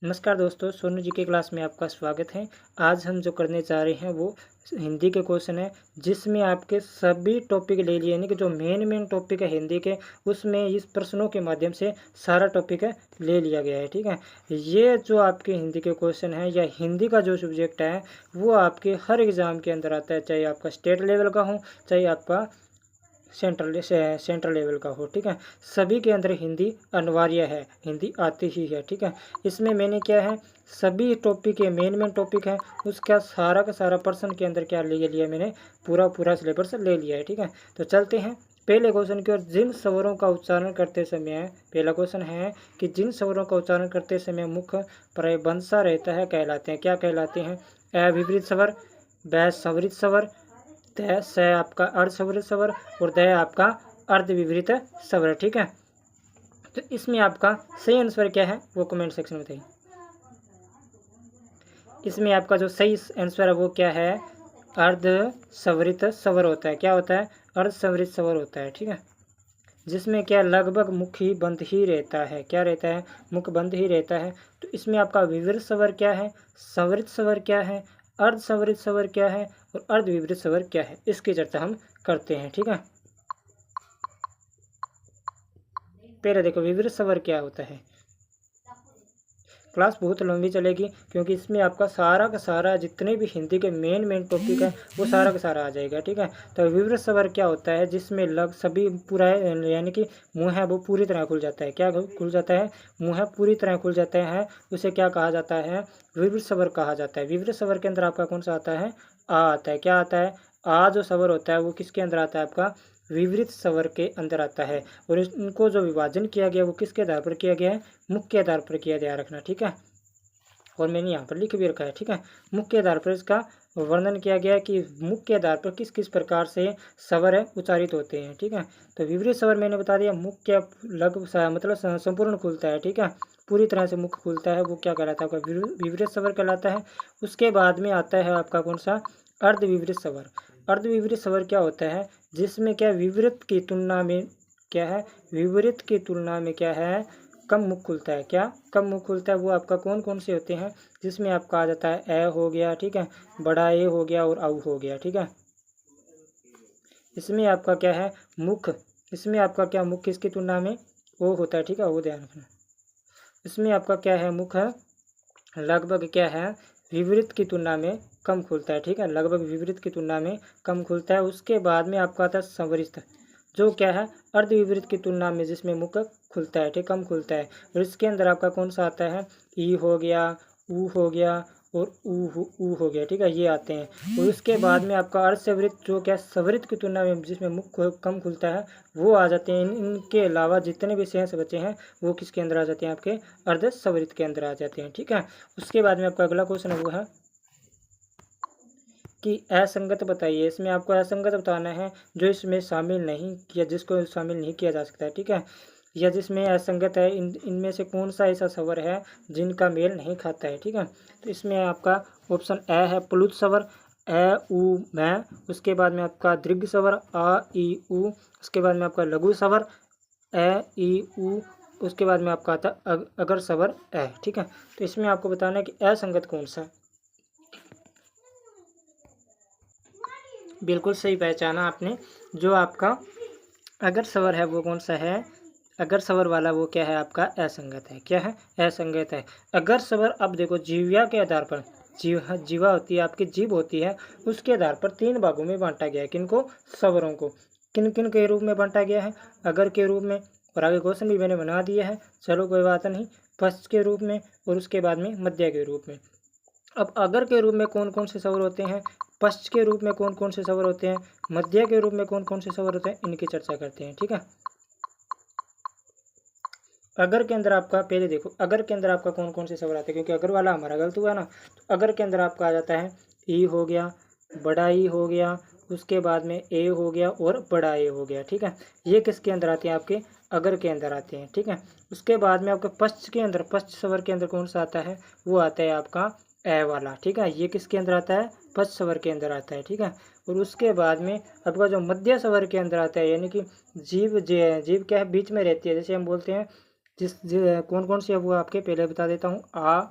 नमस्कार दोस्तों, सोनू जी के क्लास में आपका स्वागत है। आज हम जो करने जा रहे हैं वो हिंदी के क्वेश्चन है, जिसमें आपके सभी टॉपिक ले लिए, यानी कि जो मेन टॉपिक है हिंदी के, उसमें इस प्रश्नों के माध्यम से सारा टॉपिक है ले लिया गया है। ठीक है, ये जो आपके हिंदी के क्वेश्चन है या हिंदी का जो सब्जेक्ट है वो आपके हर एग्ज़ाम के अंदर आता है, चाहे आपका स्टेट लेवल का हो चाहे आपका सेंट्रल लेवल का हो। ठीक है, सभी के अंदर हिंदी अनिवार्य है, हिंदी आती ही है। ठीक है, इसमें मैंने क्या है, सभी टॉपिक के मेन टॉपिक है उसका सारा का सारा पर्सन के अंदर क्या ले लिया, मैंने पूरा सिलेबस ले लिया है। ठीक है, तो चलते हैं पहले क्वेश्चन की ओर। जिन स्वरों का उच्चारण करते समय, पहला क्वेश्चन है कि जिन स्वरों का उच्चारण करते समय मुख्य प्रबंध सा रहता है कहलाते हैं, क्या कहलाते हैं? अ विपरीत स्वर, ब स्वरित स्वर, त स आपका अर्धस्वरित स्वर और द आपका अर्धविपरीत स्वर। ठीक है, तो इसमें आपका सही आंसर क्या है वो कमेंट सेक्शन में बताइए। इसमें आपका जो सही आंसर है वो क्या है? अर्धस्वरित स्वर होता है। क्या होता है? अर्धस्वरित स्वर होता है। ठीक है, जिसमें क्या लगभग मुख ही बंद ही रहता है। क्या रहता है? मुख बंद ही रहता है। तो इसमें आपका विवृत स्वर क्या है, स्वरित स्वर क्या है, अर्धस्वरित स्वर क्या है और अर्धविपरीत स्वर क्या है, इसकी चर्चा हम करते हैं। ठीक है, पहले देखो विवृत स्वर क्या होता है। क्लास बहुत लंबी चलेगी क्योंकि इसमें आपका सारा का सारा जितने भी हिंदी के मेन टॉपिक है वो सारा का सारा आ जाएगा। ठीक है, तो विवृत स्वर क्या होता है? जिसमें लग सभी पूरा यानी कि मुंह है वो पूरी तरह खुल जाता है। क्या खुल जाता है? मुंह है पूरी तरह खुल जाता है, उसे क्या कहा जाता है? विवृत स्वर कहा जाता है। विवृत स्वर के अंदर आपका कौन सा आता है? आ आता है। क्या आता है? आ जो स्वर होता है वो किसके अंदर आता है? आपका विवृत स्वर के अंदर आता है। और इनको जो विभाजन किया गया वो किसके आधार पर किया गया है? मुख के आधार पर किया, ध्यान रखना। ठीक है, और मैंने यहाँ पर लिख भी रखा है। ठीक है, मुख के आधार पर इसका वर्णन किया गया है कि मुख के आधार पर किस किस प्रकार से स्वर है उच्चारित होते हैं। ठीक है, तो विपरीत स्वर मैंने बता दिया, मुख क्या मतलब संपूर्ण खुलता है। ठीक है, पूरी तरह से मुख खुलता है, वो क्या कहलाता है? आपका विपरीत स्वर कहलाता है। उसके बाद में आता है आपका कौन सा? अर्धविपरीत स्वर। अर्धविपरीत स्वर क्या होता है? जिसमें क्या विपरीत की तुलना में क्या है? विपरीत की तुलना में क्या है? कम मुख खुलता है। क्या कम मुख खुलता है? वो आपका कौन कौन से होते हैं? जिसमें आपका आ जाता है ए हो गया, ठीक है, बड़ा ए हो गया और औ हो गया। ठीक है, इसमें आपका क्या है? मुख, इसमें आपका क्या मुख किसकी तुलना में ओ होता है? ठीक है, वो ध्यान रखना। इसमें आपका क्या है? मुख है लगभग क्या है? विपरीत की तुलना में कम खुलता है। ठीक है, लगभग विपरीत की तुलना में कम खुलता है। उसके बाद में आपका आता है संवरित, जो क्या है? अर्ध विपरीत की तुलना में जिसमें मुख खुलता है, ठीक, कम खुलता है। और इसके अंदर आपका कौन सा आता है? ई हो गया, ऊ हो गया और ऊ हो गया। ठीक है, ये आते हैं। और उसके बाद में आपका अर्ध सवरित, जो क्या सवरित की तुलना में जिसमें मुख कम खुलता है, वो आ जाते हैं। इनके अलावा जितने भी शेष बचे हैं वो किसके अंदर आ जाते हैं? आपके अर्ध सवरित के अंदर आ जाते हैं। ठीक है, उसके बाद में आपका अगला क्वेश्चन है वो है कि असंगत बताइए। इसमें आपको असंगत बताना है जो इसमें शामिल नहीं किया, जिसको शामिल नहीं किया जा सकता है। ठीक है, या जिसमें असंगत है, इनमें से कौन सा ऐसा स्वर है जिनका मेल नहीं खाता है। ठीक है, तो इसमें आपका ऑप्शन ए है प्लुत स्वर, ए उ मैं। उसके बाद में आपका दीर्घ स्वर आ ई उ। उसके बाद में आपका लघु स्वर ए ई उ। उसके बाद में आपका आता अगर स्वर ए। ठीक है, तो इसमें आपको बताना है कि असंगत कौन सा है। बिल्कुल सही पहचाना आपने। जो आपका अगर स्वर है वो कौन सा है? अगर स्वर वाला वो क्या है? आपका असंगत है। क्या है? असंगत है। अगर स्वर, अब देखो जीविया के आधार पर, जीवा होती है, आपकी जीभ होती है, उसके आधार पर 3 भागों में बांटा गया है। किनको? स्वरों को। किन किन के रूप में बांटा गया है? अगर के रूप में, और आगे क्वेश्चन भी मैंने बना दिया है, चलो कोई बात नहीं, पश्च के रूप में और उसके बाद में मध्य के रूप में। अब अगर के रूप में कौन कौन से स्वर होते हैं, पश्च के रूप में कौन कौन से स्वर होते हैं, मध्य के रूप में कौन कौन से स्वर होते हैं, इनकी चर्चा करते हैं। ठीक है, अगर के अंदर आपका पहले देखो, अगर के अंदर आपका कौन कौन से स्वर आते हैं, क्योंकि अगर वाला हमारा गलत हुआ ना, तो अगर के अंदर आपका आ जाता है ई हो गया, बड़ा ई हो गया, उसके बाद में ए हो गया और बड़ा ए हो गया। ठीक है, ये किसके अंदर आते हैं? आपके अगर के अंदर आते हैं। ठीक है, उसके बाद में आपके पश्च के अंदर, पश्च स्वर के अंदर कौन सा आता है? वो आता है आपका ए वाला। ठीक है, ये किसके अंदर आता है? पश्च स्वर के अंदर आता है। ठीक है, और उसके बाद में आपका जो मध्य स्वर के अंदर आता है, यानी कि जीभ क्या है? बीच में रहती है। जैसे हम बोलते हैं कौन कौन सी है वो आपके पहले बता देता हूँ। आ,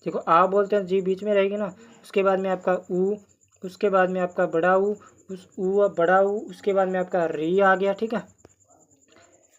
देखो आ बोलते हैं, जी बीच में रहेगी ना, उसके बाद में आपका ऊ, उसके बाद में आपका बड़ा ऊ, उस ऊ बड़ा ऊ, उसके बाद में आपका री आ गया, ठीक है।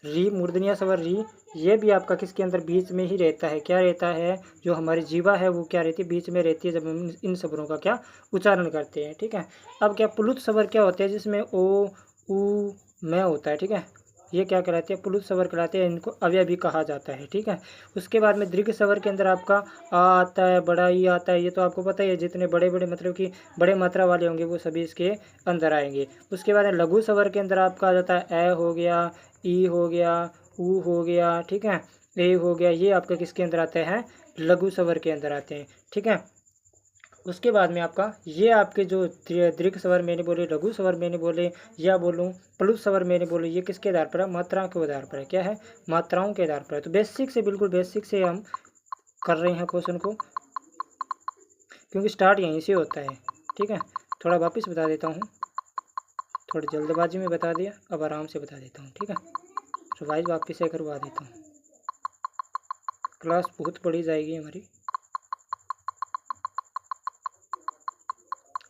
री मूर्धन्य स्वर री, ये भी आपका किसके अंदर बीच में ही रहता है, क्या रहता है, जो हमारी जीवा है वो क्या रहती है, बीच में रहती है जब हम इन स्वरों का क्या उच्चारण करते हैं, ठीक है। अब क्या प्लुत स्वर क्या होते हैं, जिसमें ओ ऊ मैं होता है, ठीक है, ये क्या कहलाते हैं, प्लुत स्वर कहलाते हैं, इनको अवयव भी कहा जाता है, ठीक है। उसके बाद में दीर्घ स्वर के अंदर आपका आ आता है, बड़ा ई आता है, ये तो आपको पता ही है, जितने बड़े बड़े मतलब कि बड़े मात्रा वाले होंगे वो सभी इसके अंदर आएंगे। उसके बाद में लघु स्वर के अंदर आपका आ जाता है ए हो गया, ई हो गया, ऊ हो गया, ठीक है, ए हो गया, ये आपके किसके अंदर आते हैं, लघु स्वर के अंदर आते हैं, ठीक है। उसके बाद में आपका ये आपके जो दीर्घ स्वर मैंने बोले, लघु स्वर मैंने बोले, या बोलूँ प्लुत स्वर मैंने बोले, ये किसके आधार पर है, मात्राओं के आधार पर है, क्या है, मात्राओं के आधार पर है। तो बेसिक से, बिल्कुल बेसिक से हम कर रहे हैं क्वेश्चन को, क्योंकि स्टार्ट यहीं से होता है, ठीक है। थोड़ा वापस बता देता हूँ, थोड़ी जल्दबाजी में बता दिया, अब आराम से बता देता हूँ, ठीक है। रिवाइज वापस से करवा देता हूँ, क्लास बहुत बड़ी जाएगी हमारी।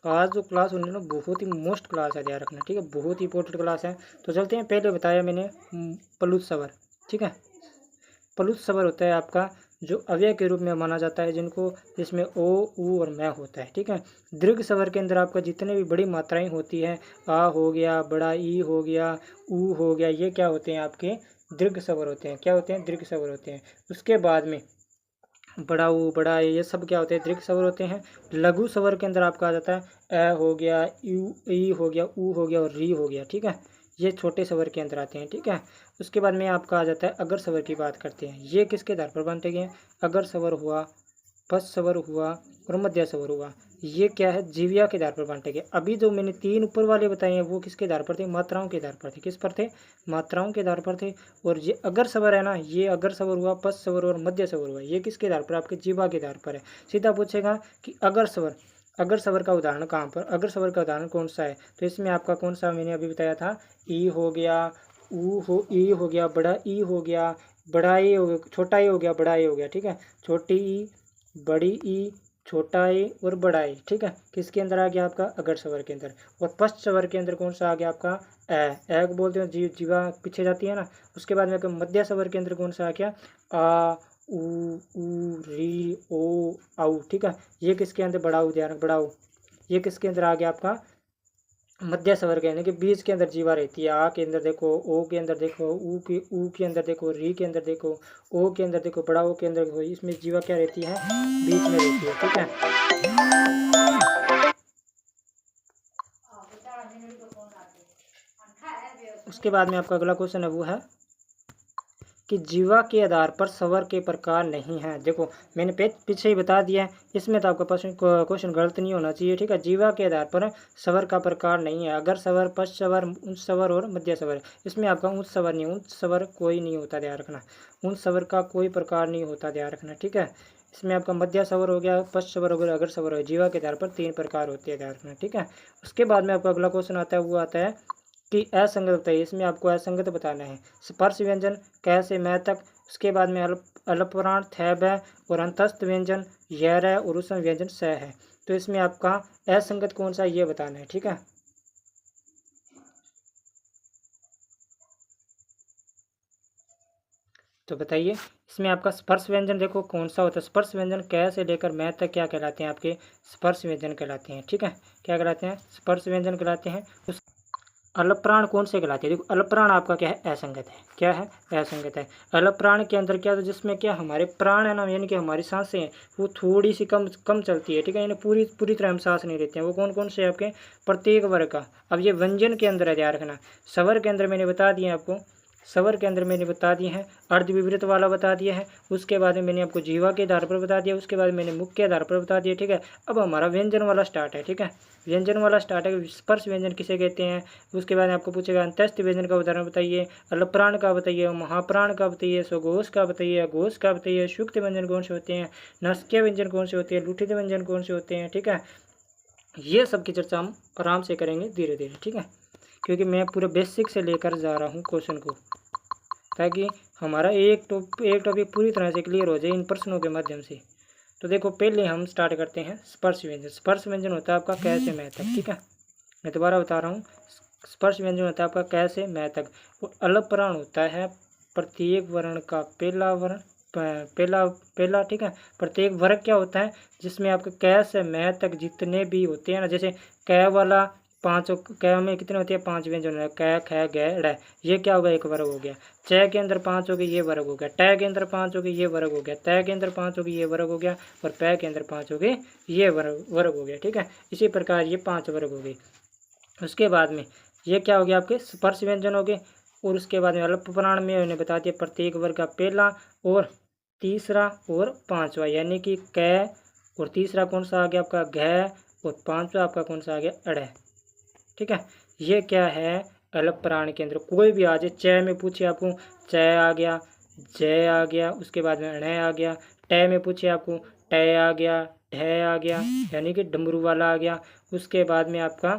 आज जो क्लास होने ना बहुत ही मोस्ट क्लास है, ध्यान रखना, ठीक है, बहुत ही इंपॉर्टेंट क्लास है। तो चलते हैं, पहले बताया मैंने प्लुत स्वर, ठीक है। प्लुत स्वर होता है आपका जो अव्यय के रूप में माना जाता है, जिनको जिसमें ओ ऊ और मैं होता है, ठीक है। दीर्घ स्वर के अंदर आपका जितने भी बड़ी मात्राएं होती है, आ हो गया, बड़ा ई हो गया, ऊ हो गया, ये क्या होते हैं, आपके दीर्घ स्वर होते हैं, क्या होते हैं, दीर्घ स्वर होते हैं। उसके बाद में बड़ा ऊ, बड़ा ए, ये सब क्या होते हैं, दीर्घ स्वर होते हैं। लघु स्वर के अंदर आपका आ जाता है ए हो गया, यू ई हो गया, ऊ हो गया और री हो गया, ठीक है, ये छोटे स्वर के अंदर आते हैं, ठीक है। उसके बाद में आपका आ जाता है अगर स्वर की बात करते हैं, ये किसके आधार पर बनते गए, अगर स्वर हुआ, पश स्वर हुआ और मध्य स्वर हुआ, ये क्या है, जीविया के आधार पर बांटे गए। अभी जो मैंने तीन ऊपर वाले बताए हैं वो किसके आधार पर थे, मात्राओं के आधार पर थे, किस पर थे, मात्राओं के आधार पर थे। और ये अगर स्वर है ना, ये अगर स्वर हुआ, पश स्वर और मध्य स्वर हुआ, ये किसके आधार पर, आपके जीवा के आधार पर है। सीधा पूछेगा कि अगर स्वर, अगर स्वर का उदाहरण कहाँ पर, अगर स्वर का उदाहरण कौन सा है, तो इसमें आपका कौन सा मैंने अभी बताया था, ई हो गया, ऊ हो, ई हो गया, बड़ा ई हो गया, बड़ा ए हो गया, छोटा ए हो गया, बड़ा ए हो गया, ठीक है। छोटी ई, बड़ी ई, छोटा ए और बड़ा ए, ठीक है, किसके अंदर आ गया, आपका अगर स्वर के अंदर। और पश्च स्वर के अंदर कौन सा आ गया, आपका ए को बोलते हैं, जीवा पीछे जाती है ना। उसके बाद में आपका मध्य स्वर के अंदर कौन सा आ गया, आ ऊ री ओ आऊ, ठीक है, ये किसके अंदर, बड़ा ऊ, ध्यान, बड़ा ऊ, ये किसके अंदर आ गया, आपका मध्य स्वर के, यानी कि बीच के अंदर जीवा रहती है। आ के अंदर देखो, ओ के अंदर देखो, ऊ के अंदर देखो, री के अंदर देखो, ओ के अंदर देखो, बड़ा ओ के अंदर देखो, इसमें जीवा क्या रहती है, बीच में रहती है, ठीक है। उसके बाद में आपका अगला क्वेश्चन है वो है कि जीवा के आधार पर स्वर के प्रकार नहीं है। देखो मैंने पीछे ही बता दिया है, इसमें तो आपका क्वेश्चन गलत नहीं होना चाहिए, ठीक है। जीवा के आधार पर स्वर का प्रकार नहीं है, अगर स्वर, पश्च स्वर, उच्च स्वर और मध्य स्वर, इसमें आपका उच्च स्वर नहीं, उच्च स्वर कोई नहीं होता, ध्यान रखना, उच्च स्वर का कोई प्रकार नहीं होता, ध्यान रखना, ठीक है। इसमें आपका मध्य स्वर हो गया, पश्च स्वर हो गया, अगर स्वर हो गया, जीवा के आधार पर तीन प्रकार होते हैं, ध्यान रखना, ठीक है। उसके बाद में आपका अगला क्वेश्चन आता है, वो आता है कि असंगत बताइए, इसमें आपको असंगत बताना है। स्पर्श व्यंजन क से मैं तक, उसके बाद में अल्पप्राण थ ब और अंतस्थ व्यंजन यर है और उसम व्यंजन स है। तो इसमें आपका असंगत कौन सा ये बताना है, ठीक है। तो बताइए इसमें आपका स्पर्श व्यंजन देखो कौन सा होता है, स्पर्श व्यंजन क से लेकर मैं तक क्या कहलाते हैं, आपके स्पर्श व्यंजन कहलाते हैं, ठीक है, क्या कहलाते हैं, स्पर्श व्यंजन कहलाते हैं। उस अल्पप्राण कौन से कहलाते हैं, देखो अल्पप्राण आपका क्या है, असंगत है, क्या है, असंगत है। अल्पप्राण के अंदर क्या, तो जिसमें क्या हमारे प्राण है ना, यानी कि हमारी सांसें हैं वो थोड़ी सी कम कम चलती है, ठीक है, यानी पूरी पूरी तरह हम सांस नहीं लेते हैं। वो कौन कौन से आपके, प्रत्येक वर्ग का। अब ये व्यंजन के अंदर है, ध्यान रखना। स्वर के अंदर मैंने बता दिया आपको, स्वर के अंदर मैंने बता दिए हैं, अर्ध विवृत वाला बता दिया है। उसके बाद में मैंने आपको जीवा के आधार पर बता दिया, उसके बाद मैंने मुख के आधार पर बता दिया, ठीक है। अब हमारा व्यंजन वाला स्टार्ट है, ठीक है, व्यंजन वाला स्टार्ट है। स्पर्श व्यंजन किसे कहते हैं, उसके बाद आपको पूछेगा अंतस्थ व्यंजन का उदाहरण बताइए, अल्पप्राण का बताइए, महाप्राण का बताइए, स्वघोष का बताइए, अघोष का बताइए, सुक्त व्यंजन कौन से होते हैं, नासिकीय व्यंजन कौन से होते हैं, लुठित व्यंजन कौन से होते हैं, ठीक है। ये सब की चर्चा हम आराम से करेंगे धीरे धीरे, ठीक है, क्योंकि मैं पूरे बेसिक से लेकर जा रहा हूँ क्वेश्चन को, ताकि हमारा एक टॉपिक पूरी तरह से क्लियर हो जाए इन प्रश्नों के माध्यम से। तो देखो पहले हम स्टार्ट करते हैं स्पर्श व्यंजन। स्पर्श व्यंजन होता है आपका क से मैं तक, ठीक है। मैं दोबारा बता रहा हूँ, स्पर्श व्यंजन होता है आपका क से मैं तक। और अलप प्राण होता है प्रत्येक वर्ण का पहला वर्ण, पहला, ठीक है। प्रत्येक वर्ग क्या होता है जिसमें आपके क से मैं तक जितने भी होते हैं ना, जैसे क वाला पाँचों, क में कितने होते हैं 5 व्यंजन है, क ख ग ड़, ये क्या होगा एक वर्ग हो गया। च के अंदर 5 हो गए, ये वर्ग हो गया। ट के अंदर 5 हो गए, ये वर्ग हो गया। त के अंदर 5 हो गए, ये वर्ग हो गया। और प के अंदर 5 हो गए, ये वर्ग हो गया, ठीक है। इसी प्रकार ये 5 वर्ग हो गए। उसके बाद में ये क्या हो गया आपके स्पर्श व्यंजन हो गए। और उसके बाद में अल्प प्राण में उन्हें बता दिया प्रत्येक वर्ग का पहला और तीसरा और पांचवा, यानी कि क, और तीसरा कौन सा आ गया आपका घ, और पांचवा आपका कौन सा आ गया अड़, ठीक है। ये क्या है अल्प प्राण के अंदर। कोई भी आ जाए, च में पूछे आपको च आ गया, ज आ गया, उसके बाद में अण आ गया। ट में पूछे आपको ट आ गया, ढ आ गया, यानी कि डमरू वाला आ गया। उसके बाद में आपका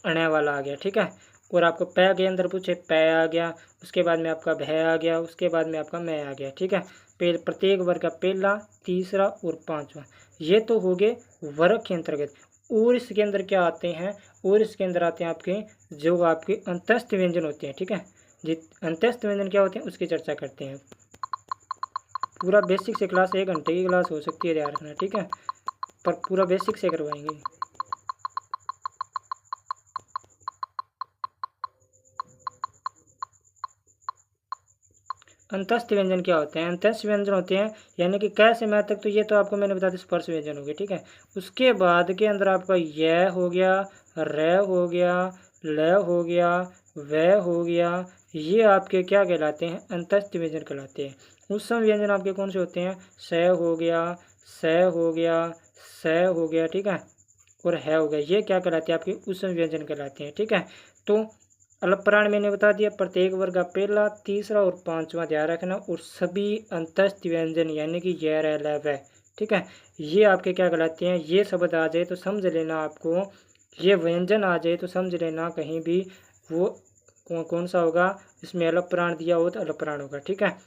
अण वाला आ गया, ठीक है। और आपको प के अंदर पूछे प आ गया, उसके बाद में आपका भ आ गया, उसके बाद में आपका मैं आ गया, ठीक है। प्रत्येक वर्ग का पहला, तीसरा और पांचवा, ये तो हो गए वर्ग के अंतर्गत। और इसके अंदर क्या आते हैं, और इसके अंदर आते हैं आपके जो आपके अंतस्थ व्यंजन होते हैं, ठीक है। अंतस्थ व्यंजन क्या होते हैं उसकी चर्चा करते हैं। पूरा बेसिक से क्लास 1 घंटे की क्लास हो सकती है, ध्यान रखना, ठीक है। पर पूरा बेसिक से करवाएंगे। अंतस्थ व्यंजन क्या होते हैं, अंतस्थ व्यंजन होते हैं यानी कि क से मैं तक, तो ये तो आपको मैंने बता दिया स्पर्श व्यंजन हो गए, ठीक है। उसके बाद के अंदर आपका य हो गया, र हो गया, ल हो गया, व हो गया, ये आपके क्या कहलाते हैं अंतस्थ व्यंजन कहलाते हैं। उत्सम व्यंजन आपके कौन से होते हैं, स हो गया, स हो गया, स हो गया, ठीक है, और है हो गया, ये क्या कहलाते हैं आपके उत्सम व्यंजन कहलाते हैं, ठीक है। तो अल्प प्राण मैंने बता दिया प्रत्येक वर्ग का पहला, तीसरा और पांचवा ध्यान रखना। और सभी अंतस्थ व्यंजन यानी कि य र ल व, ठीक है, ये आपके क्या कहलाते हैं। ये शब्द आ जाए तो समझ लेना, आपको ये व्यंजन आ जाए तो समझ लेना कहीं भी वो कौन सा होगा, इसमें अल्प प्राण दिया हो तो अल्प प्राण होगा, ठीक है।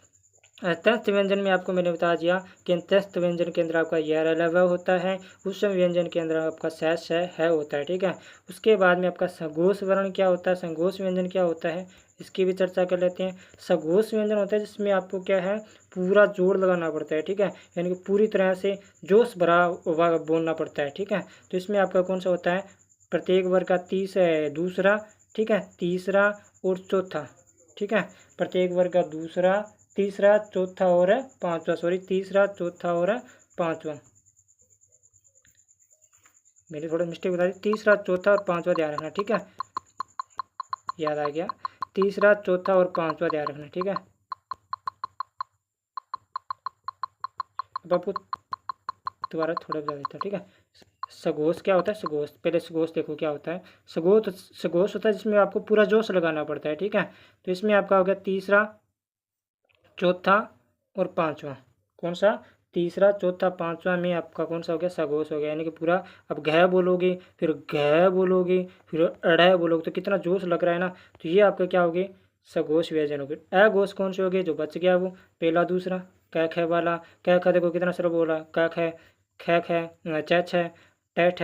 अंतस्थ व्यंजन में आपको मैंने बता दिया कि अंतस्थ व्यंजन के अंदर आपका य र ल व होता है, उत्सम व्यंजन के अंदर आपका स है होता है, ठीक है। उसके बाद में आपका सघोष वर्ण क्या होता है, संघोष व्यंजन क्या होता है, इसकी भी चर्चा कर लेते हैं। सघोष व्यंजन होता है जिसमें आपको क्या है पूरा जोड़ लगाना पड़ता है, ठीक है, यानी कि पूरी तरह से जोश भरा हुआ बोलना पड़ता है, ठीक है। तो इसमें आपका कौन सा होता है प्रत्येक वर्ग का दूसरा, ठीक है, तीसरा और चौथा, ठीक है। प्रत्येक वर्ग का दूसरा, तीसरा, चौथा और पांचवा, सॉरी तीसरा, चौथा और पांचवा, मेरी थोड़ा मिस्टेक बता दी, तीसरा, चौथा और पांचवा ध्यान रखना, ठीक है, याद आ गया, तीसरा, चौथा और पांचवा ध्यान रखना, ठीक है। अब आपको दोबारा थोड़ा बता देता, ठीक है। सघोष क्या होता है, सघोष पहले सघोष देखो क्या होता है। सघोष होता है जिसमें आपको पूरा जोश लगाना पड़ता है, ठीक है। तो इसमें आपका हो गया तीसरा, चौथा और पांचवा, कौन सा तीसरा, चौथा, पांचवा में आपका कौन सा हो गया सघोष हो गया, यानी कि पूरा अब घ बोलोगे, फिर घ बोलोगे, फिर अढ़ बोलोगे, तो कितना जोश लग रहा है ना। तो ये आपका क्या हो गए सघोष व्यंजन हो गए। अघोष कौन से हो गए जो बच गया वो पहला, दूसरा, क ख वाला, क ख देखो कितना सरल बोला, क ख, ख ख, च छ, ट ठ,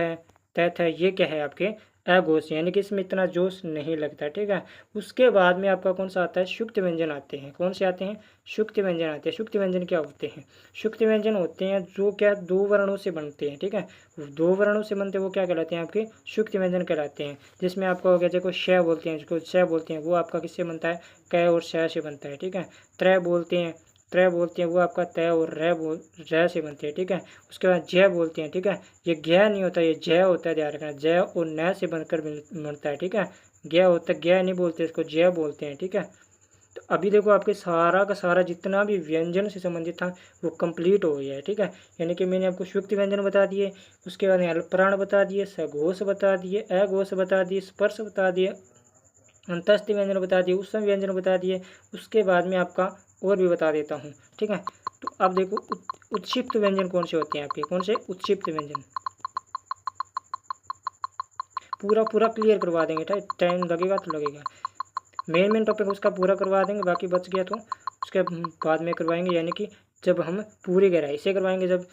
त थ, ये क्या है आपके अघोष, यानी कि इसमें इतना जोश नहीं लगता, ठीक है। उसके बाद में आपका कौन सा आता है सुक्त व्यंजन आते हैं। कौन से आते हैं सुक्त व्यंजन आते हैं। सुक्त व्यंजन क्या होते हैं, सुक्त व्यंजन होते हैं जो क्या दो वर्णों से बनते हैं, ठीक है, दो वर्णों से बनते हैं वो क्या कहलाते हैं आपके सुक्त व्यंजन कहलाते हैं। जिसमें आपका हो गया देखो श बोलते हैं, जिसको श बोलते हैं वो आपका किससे बनता है क और श से बनता है, ठीक है। त्रय बोलते हैं वो आपका तय और र से बनते हैं, ठीक है। उसके बाद जय बोलते हैं, ठीक है, ये ज्ञ नहीं होता, ये जय होता है, ध्यान रखना, जय और न से बनकर बनता है, ठीक है। ज्ञ होता है, ज्ञ नहीं बोलते, इसको जय बोलते हैं, ठीक है। तो अभी देखो आपके सारा का सारा जितना भी व्यंजन से संबंधित था वो कंप्लीट हो गया है, ठीक है। यानी कि मैंने आपको सुक्त व्यंजन बता दिए, उसके बाद अल्पप्राण बता दिए, सघोष बता दिए, अघोष बता दिए, स्पर्श बता दिए, अंतस्थ व्यंजन बता दिए, उत्सम व्यंजन बता दिए। उसके बाद में आपका और भी बता देता हूँ, ठीक है। तो अब देखो उत्क्षिप्त व्यंजन कौन से होते हैं आपके, कौन से उत्क्षिप्त व्यंजन, पूरा क्लियर करवा देंगे, टाइम लगेगा तो लगेगा, मेन टॉपिक उसका पूरा करवा देंगे, बाकी बच गया तो उसके बाद में करवाएंगे, यानी कि जब हम पूरी गहराई से करवाएंगे, जब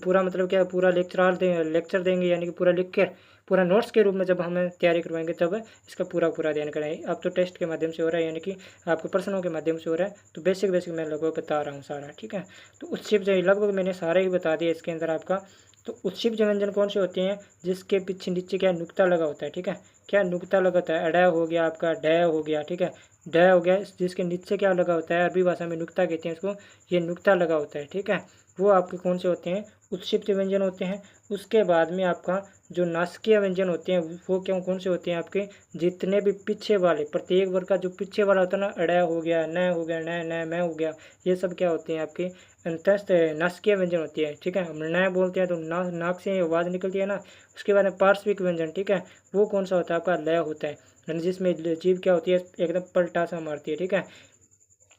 पूरा मतलब क्या पूरा लेक्चर देंगे, यानी कि पूरा लिख कर पूरा नोट्स के रूप में जब हमें तैयारी करवाएंगे, तब इसका पूरा ध्यान कराएंगे। अब तो टेस्ट के माध्यम से हो रहा है, यानी कि आपके प्रश्नों के माध्यम से हो रहा है, तो बेसिक मैं लगभग बता रहा हूँ सारा, ठीक है। तो उत्क्षेप लगभग मैंने सारा ही बता दिया इसके अंदर आपका। तो उत्क्षिप्त व्यंजन कौन से होते हैं, जिसके पीछे नीचे क्या नुक्ता लगा होता है, ठीक है। क्या नुक्ता लगा होता है, अड़ा हो गया आपका, डय हो गया, ठीक है, डय हो गया, जिसके नीचे क्या लगा होता है, अरबी भाषा में नुक्ता कहते हैं इसको, ये नुक्ता लगा होता है, ठीक है। वो आपके कौन से होते हैं, उत्क्षिप्त व्यंजन होते हैं। उसके बाद में आपका जो नासिकीय व्यंजन होते हैं वो क्यों कौन से होते हैं आपके, जितने भी पीछे वाले प्रत्येक वर्ग का जो पीछे वाला होता है ना, अड़ा हो गया, न हो गया, न मैं हो गया, ये सब क्या होते हैं आपके अंतस्थ नासिकीय व्यंजन होती है, ठीक है। हम न बोलते हैं तो नाक से आवाज़ निकलती है ना। उसके बाद में पार्श्विक व्यंजन, ठीक है, वो कौन सा होता है आपका, लय होता है, यानी जिसमें जीभ क्या होती है, एकदम पलटा सा मारती है, ठीक है,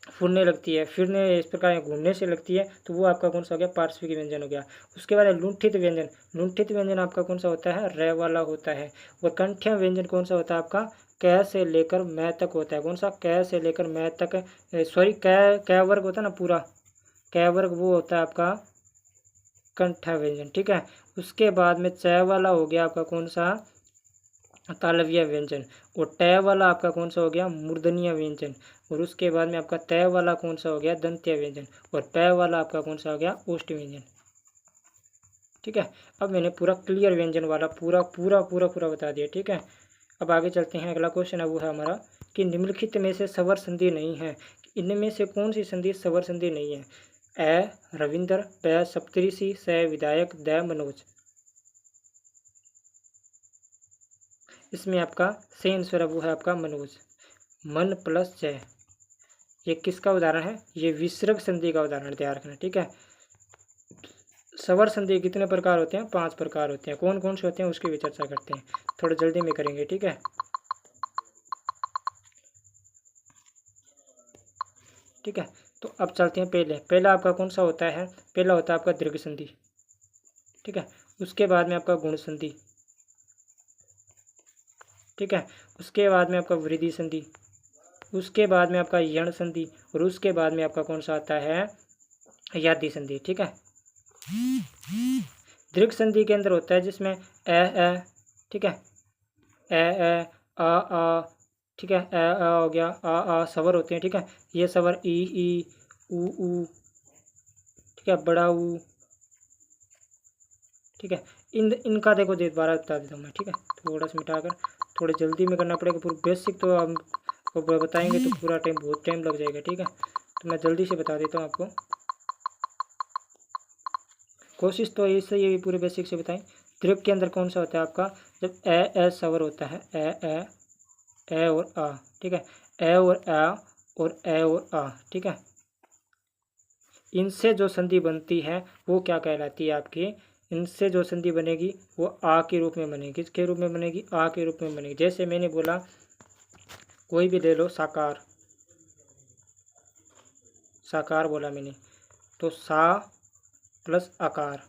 फुरने लगती है, फिरने इस प्रकार घूमने से लगती है, तो वो आपका कौन सा हो गया, पार्श्विक व्यंजन हो गया। उसके बाद लुंठित व्यंजन, लुंठित व्यंजन आपका कौन सा होता है, रे वाला होता है। और कंठ्य व्यंजन कौन सा होता है आपका, क से लेकर मैं तक होता है, कौन सा, क से लेकर मैं तक, सॉरी क वर्ग होता है ना पूरा, क वर्ग वो होता है आपका कंठा व्यंजन, ठीक है। उसके बाद में च वाला हो गया आपका कौन सा, तालव्य व्यंजन। और ट वाला आपका कौन सा हो गया, मूर्धन्य व्यंजन। और उसके बाद में आपका त वाला कौन सा हो गया, दंत्य व्यंजन। और प वाला आपका कौन सा हो गया, ओष्ठ व्यंजन, ठीक है। अब मैंने पूरा क्लियर व्यंजन वाला पूरा बता दिया, ठीक है। अब आगे चलते हैं, अगला क्वेश्चन है वो है हमारा कि निम्नलिखित में से स्वर संधि नहीं है, इनमें से कौन सी संधि स्वर संधि नहीं है। अ रविंद्र, ब सप्तऋषि, स विधायक, द मनोज। इसमें आपका सही आंसर है वो है आपका मनोज, मन प्लस जय। ये किसका उदाहरण है, ये विसर्ग संधि का उदाहरण तैयार रखना, ठीक है। स्वर संधि कितने प्रकार होते हैं, 5 प्रकार होते हैं। कौन कौन से होते हैं उसकी भी चर्चा करते हैं, थोड़ा जल्दी में करेंगे, ठीक है। ठीक है, तो अब चलते हैं पहला आपका कौन सा होता है, पहला होता है आपका दीर्घ संधि, ठीक है। उसके बाद में आपका गुण संधि, ठीक है। उसके बाद में आपका वृद्धि संधि, उसके बाद में आपका यण संधि, और उसके बाद में आपका कौन सा आता है, यादि संधि, ठीक है। दीर्घ संधि के अंदर होता है जिसमें ए, ठीक है, ए आ, ठीक है, हो गया, आ स्वर होते हैं, ठीक है। ये स्वर ई ऊ, ठीक है, बड़ा ऊ, ठीक है। इनका देखो दोबारा बता देता हूँ मैं, ठीक है। थोड़ा सा मिटाकर, थोड़े जल्दी में करना पड़ेगा, पूरा बेसिक तो हम बताएंगे तो पूरा टाइम बहुत टाइम लग जाएगा, ठीक है। तो मैं जल्दी से बता देता हूँ आपको, कोशिश तो इससे ये पूरे बेसिक से बताएं। दीर्घ के अंदर कौन सा होता है आपका, जब ए स्वर होता है, ए और आ, ठीक है, ए और आ और ए और आ, ठीक है। इनसे जो संधि बनती है वो क्या कहलाती है आपकी, इनसे जो संधि बनेगी वो आ के रूप में बनेगी, किसके रूप में बनेगी, आ के रूप में बनेगी। जैसे मैंने बोला, कोई भी ले लो, साकार, साकार बोला मैंने, तो सा प्लस आकार,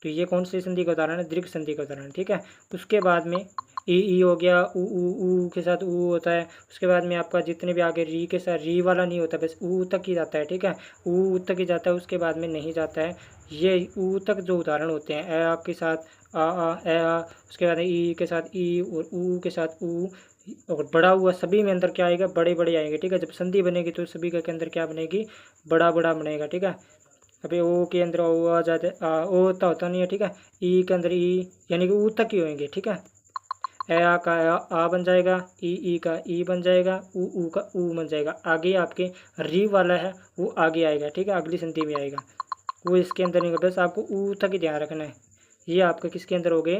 तो ये कौन सी संधि का उदाहरण है, दीर्घ संधि का उदाहरण, ठीक है। उसके बाद में ई हो गया, ऊ के साथ ऊ होता है। उसके बाद में आपका जितने भी आगे री के साथ री वाला नहीं होता, बस ऊ तक ही जाता है, ठीक है, ऊ तक ही जाता है, उसके बाद में नहीं जाता है। ये ऊ तक जो उदाहरण होते हैं, ए आपके साथ आ, उसके बाद ई के साथ ई, और ऊ के साथ ऊ, और बड़ा हुआ सभी में अंदर क्या आएगा, बड़े बड़े आएंगे, ठीक है। जब संधि बनेगी तो सभी के अंदर क्या बनेगी, बड़ा बनेगा, ठीक है। अभी ओ के अंदर ओ आ जाते, ओ होता नहीं है, ठीक है। ई के अंदर ई, यानी कि ऊ तक ही होंगे, ठीक है। ए आ का आ बन जाएगा, ई का ई बन जाएगा, ऊ का ऊ बन जाएगा। आगे आपके री वाला है वो आगे आएगा, ठीक है, अगली संधि में आएगा, वो इसके अंदर नहीं होगा, बस आपको ऊ तक ही ध्यान रखना है। ये आपका किसके अंदर हो गए,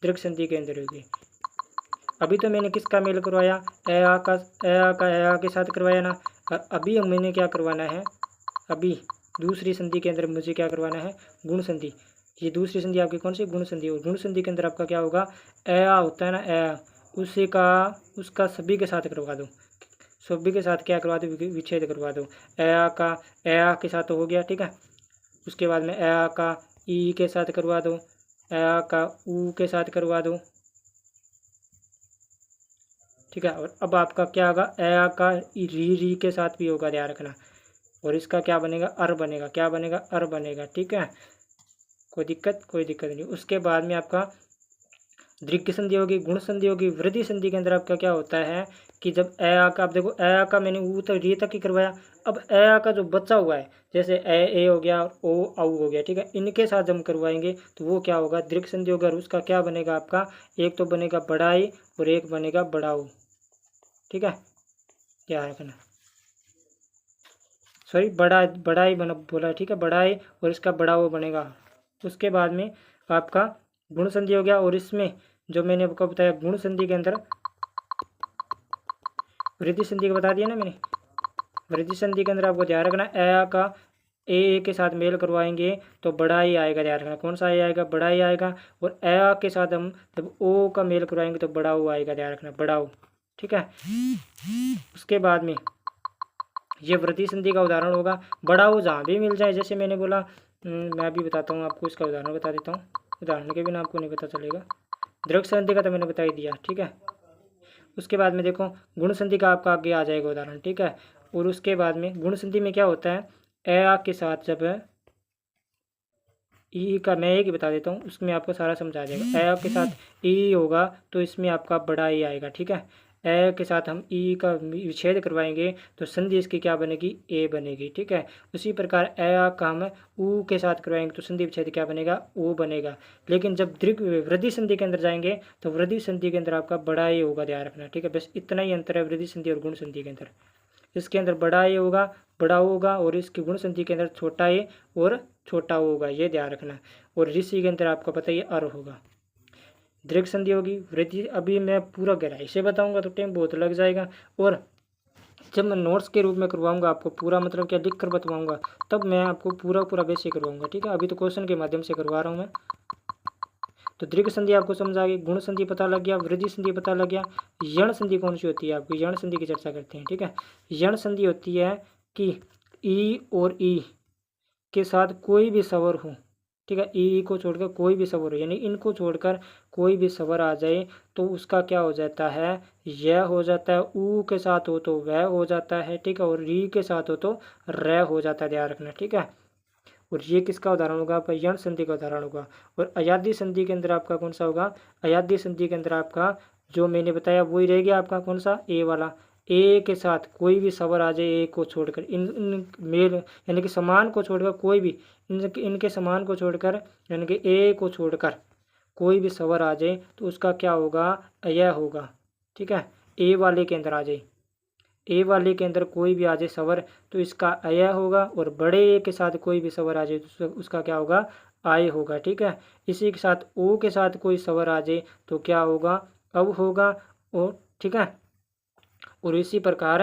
दीर्घ संधि के अंदर हो गए। अभी तो मैंने किसका मेल करवाया, ए आ के साथ करवाया ना। अभी मैंने क्या करवाना है, अभी दूसरी संधि के अंदर मुझे क्या करवाना है, गुण संधि। ये दूसरी संधि आपकी कौन सी, गुण संधि। और गुण संधि के अंदर आपका क्या होगा, ए आ होता है ना, ए, उसी का उसका सभी के साथ करवा दो, सभी के साथ क्या करवा दो, विच्छेद करवा दो। ए आ के साथ हो गया, ठीक है। उसके बाद में ए आ का ई के साथ करवा दो, ए आ का ऊ के साथ करवा दो, ठीक है। और अब आपका क्या होगा, ए का री के साथ भी होगा, ध्यान रखना। और इसका क्या बनेगा, अर बनेगा, क्या बनेगा, अर बनेगा। ठीक है, कोई दिक्कत नहीं। उसके बाद में आपका दीर्घ संधि होगी, गुण संधि होगी। वृद्धि संधि के अंदर आपका क्या होता है कि जब ए आ का, आप देखो ए आ का मैंने ऊ तक री तक ही करवाया, अब ए आ का जो बचा हुआ है, जैसे ए हो गया, ओ औ हो गया, ठीक है, इनके साथ जब हम करवाएंगे तो वो क्या होगा, दीर्घ संधि होगा। और उसका क्या बनेगा आपका, एक तो बनेगा बड़ाई और एक बनेगा बड़ाऊ। ठीक है, क्या रखना, सॉरी बड़ाई बना बोला, ठीक है, बड़ाई और इसका बड़ाऊ बनेगा। उसके बाद में आपका गुण संधि हो गया। और इसमें जो मैंने आपको बताया गुण संधि के अंदर वृद्धि संधि का बता दिया ना मैंने। वृद्धि संधि के अंदर आपको ध्यान रखना, ए का ए के साथ मेल करवाएंगे तो बड़ा ही आएगा, ध्यान रखना। कौन सा ए आएगा, बड़ा ही आएगा। और ए के साथ हम जब ओ का मेल करवाएंगे तो बड़ा ओ आएगा, ध्यान रखना, बड़ा ओ। ठीक है, उसके बाद में ये वृद्धि संधि का उदाहरण होगा। बड़ा ओ जहाँ भी मिल जाए, जैसे मैंने बोला, मैं भी बताता हूँ आपको, इसका उदाहरण बता देता हूँ, उदाहरण के बिना आपको नहीं पता चलेगा। दीर्घ संधि का तो मैंने बता ही दिया। ठीक है, उसके बाद में देखो गुण संधि का आपका आगे आ जाएगा उदाहरण। ठीक है, और उसके बाद में गुण संधि में क्या होता है, ए आ के साथ जब ई का, मैं एक ही बता देता हूँ, उसमें आपको सारा समझ आ जाएगा। ए आ के साथ ई होगा तो इसमें आपका बड़ा ई आएगा। ठीक है, ए के साथ हम ई का विच्छेद करवाएंगे तो संधि इसकी क्या बनेगी, ए बनेगी। ठीक है, उसी प्रकार ए आ का हम ऊ के साथ करवाएंगे तो संधि विच्छेद क्या बनेगा, ओ बनेगा। लेकिन जब दीर्घ वृद्धि संधि के अंदर जाएंगे तो वृद्धि संधि के अंदर आपका बड़ा ए होगा, ध्यान रखना। ठीक है, बस इतना ही अंतर है वृद्धि संधि और गुण संधि के अंदर। इसके अंदर बड़ा ए होगा, बड़ा होगा, और इसकी गुण संधि के अंदर छोटा ए और छोटा होगा, ये ध्यान रखना। और ऋषि के अंदर आपको पता ही अर होगा। दीर्घ संधि होगी, वृद्धि, अभी मैं पूरा गहराई से बताऊंगा तो टाइम बहुत लग जाएगा। और जब मैं नोट्स के रूप में करवाऊंगा आपको पूरा, मतलब क्या लिख कर बताऊंगा, तब मैं आपको पूरा बेसिक करवाऊंगा। ठीक है, अभी तो क्वेश्चन के माध्यम से करवा रहा हूँ मैं। तो दीर्घ संधि आपको समझ आ गई, गुण संधि पता लग गया, वृद्धि संधि पता लग गया। यण संधि कौन सी होती है, आपको यण संधि की चर्चा करते हैं। ठीक है, यण संधि होती है कि ई और ई के साथ कोई भी स्वर हो। ठीक है, ई को छोड़कर कोई भी स्वर हो, यानी इनको छोड़कर कोई भी स्वर आ जाए तो उसका क्या हो जाता है, यह हो जाता है। ऊ के साथ हो तो वह हो जाता है। ठीक है, और री के साथ हो तो र हो जाता है, ध्यान रखना। ठीक है, और ये किसका उदाहरण होगा, आपका यण संधि का उदाहरण होगा। और अयादी संधि के अंदर आपका कौन सा होगा, अयादी संधि के अंदर आपका जो मैंने बताया वही रह गया आपका, कौन सा, ए वाला। ए के साथ कोई भी स्वर आ जाए, ए को छोड़कर, इन मेल यानी कि समान को छोड़कर कोई भी, इनके समान को छोड़कर यानी कि ए को छोड़कर कोई भी स्वर आ जाए तो उसका क्या होगा, अय होगा। ठीक है, ए वाले के अंदर आ जाए, ए वाले के अंदर कोई भी आ जाए स्वर तो इसका अय होगा। और बड़े ए के साथ कोई भी स्वर आ जाए तो उसका क्या होगा, आय होगा। ठीक है, इसी के साथ ओ के साथ कोई स्वर आ जाए तो क्या होगा, अब होगा। और ठीक है, और इसी प्रकार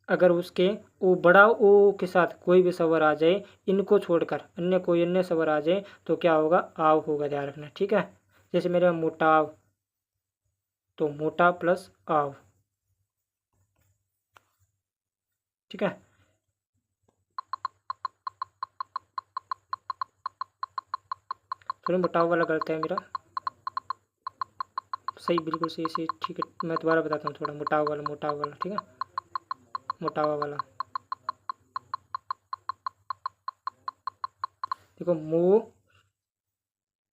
अगर उसके ओ बड़ा ओ के साथ कोई भी स्वर आ जाए, इनको छोड़कर अन्य कोई अन्य स्वर आ जाए तो क्या होगा, आव होगा, ध्यान रखना। ठीक है, जैसे मेरा मोटाव, तो मोटा प्लस आव। ठीक है, थोड़ा मोटाव वाला गलत है मेरा, सही, बिल्कुल सही सही। ठीक है, मैं दोबारा बताता हूँ, थोड़ा मोटाव वाला। ठीक है, मोटावा वाला। देखो मो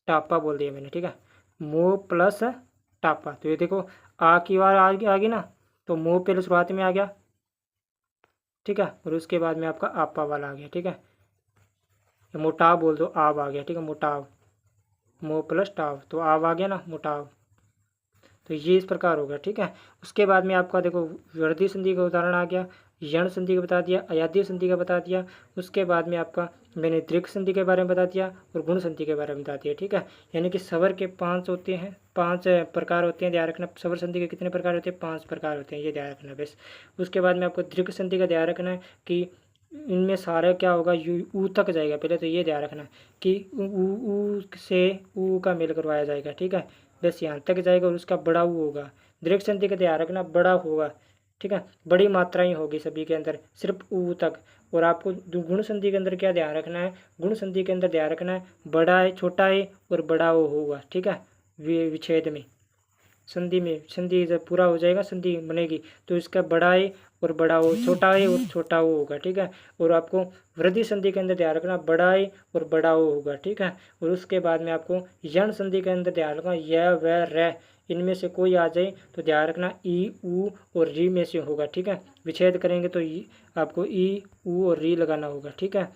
टापा बोल दिया मैंने। ठीक है, मो प्लस टापा, तो ये देखो आ की बार आ गई ना, तो मो पहले शुरुआत में आ गया। ठीक है, और उसके बाद में आपका आपा वाला आ गया। ठीक है, मोटाव बोल दो, आव आ गया। ठीक है, मोटाव, मो प्लस टाव, तो आव आ गया ना, मोटाव। तो ये इस प्रकार होगा। ठीक है, उसके बाद में आपका देखो वृद्धि संधि का उदाहरण आ गया, यण संधि का बता दिया, अयादी संधि का बता दिया। उसके बाद में आपका मैंने दीर्घ संधि के बारे में बता दिया और गुण संधि के बारे में बता दिया। ठीक है, यानी कि स्वर के 5 होते हैं, 5 प्रकार होते हैं, ध्यान रखना। स्वर संधि के कितने प्रकार होते हैं, 5 प्रकार होते हैं, ये ध्यान रखना बस। उसके बाद में आपको दीर्घ संधि का ध्यान रखना है कि इनमें सारा क्या होगा, यू ऊ तक जाएगा पहले, तो ये ध्यान रखना कि ऊ से ऊ का मेल करवाया जाएगा। ठीक है, बस यहाँ तक जाएगा और उसका बड़ा ऊ होगा। दीर्घ संधि का ध्यान रखना, बड़ा होगा। ठीक है, बड़ी मात्राएं होगी सभी के अंदर, सिर्फ ऊ तक। और आपको गुण संधि के अंदर क्या ध्यान रखना है, गुण संधि के अंदर ध्यान रखना है बड़ा है, छोटा है और बड़ा ओ होगा। ठीक है, विच्छेद में संधि में, संधि जब पूरा हो जाएगा, संधि बनेगी तो इसका बड़ा ए और बड़ा ओ, छोटा ए और छोटा ओ होगा, ठीक है। और आपको वृद्धि संधि के अंदर ध्यान रखना बड़ा ए और बड़ा ओ होगा, ठीक है। और उसके बाद में आपको यण संधि के अंदर ध्यान रखना य व र, इनमें से कोई आ जाए तो ध्यान रखना ई ऊ और री में से होगा, ठीक है। विच्छेद करेंगे तो आपको ई ऊ और री लगाना होगा, ठीक है।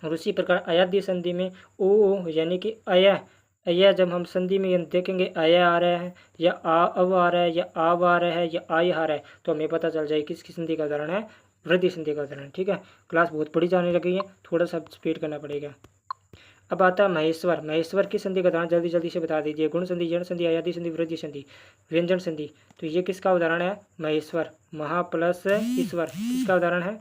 और उसी प्रकार अयाद्य संधि में ओ यानी कि अय जब हम संधि में देखेंगे अय आ रहा है या आ अब आ रहा है या आव आ रहा है या आई आ रहा है तो हमें पता चल जाए किसकी संधि का उदाहरण है, वृद्धि संधि का उदाहरण, ठीक है। क्लास बहुत बड़ी जाने लगी है, थोड़ा सा स्पीड करना पड़ेगा। अब आता है महेश्वर। महेश्वर की संधि का उदाहरण जल्दी जल्दी से बता दीजिए। गुण संधि, जड़ संधि, अयादि संधि, वृद्धि संधि, व्यंजन संधि। तो ये किसका उदाहरण है? महेश्वर। महा प्लस ईश्वर किसका उदाहरण है?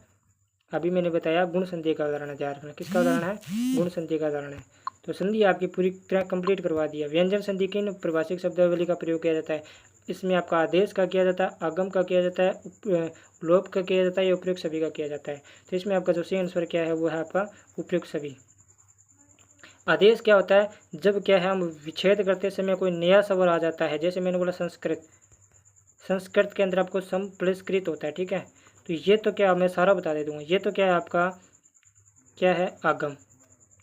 अभी मैंने बताया गुण संधि का उदाहरण है, ध्यान रखना किसका उदाहरण है? गुण संधि का उदाहरण है। तो संधि आपकी पूरी तरह कंप्लीट करवा दिया। व्यंजन संधि किन परिभाषिक शब्दावली का प्रयोग किया जाता है? इसमें आपका आदेश का किया जाता है, आगम का किया जाता है, लोप का किया जाता है या उपयुक्त सभी का किया जाता है। तो इसमें आपका जो सही आंसर क्या है वो है आपका उपयुक्त सभी। आदेश क्या होता है? जब क्या है हम विच्छेद करते समय कोई नया शब्द आ जाता है, जैसे मैंने बोला संस्कृत, संस्कृत के अंदर आपको सम प्लस कृत होता है, ठीक है। तो ये तो क्या, मैं सारा बता दे दूंगा। ये तो क्या है आपका, क्या है? आगम,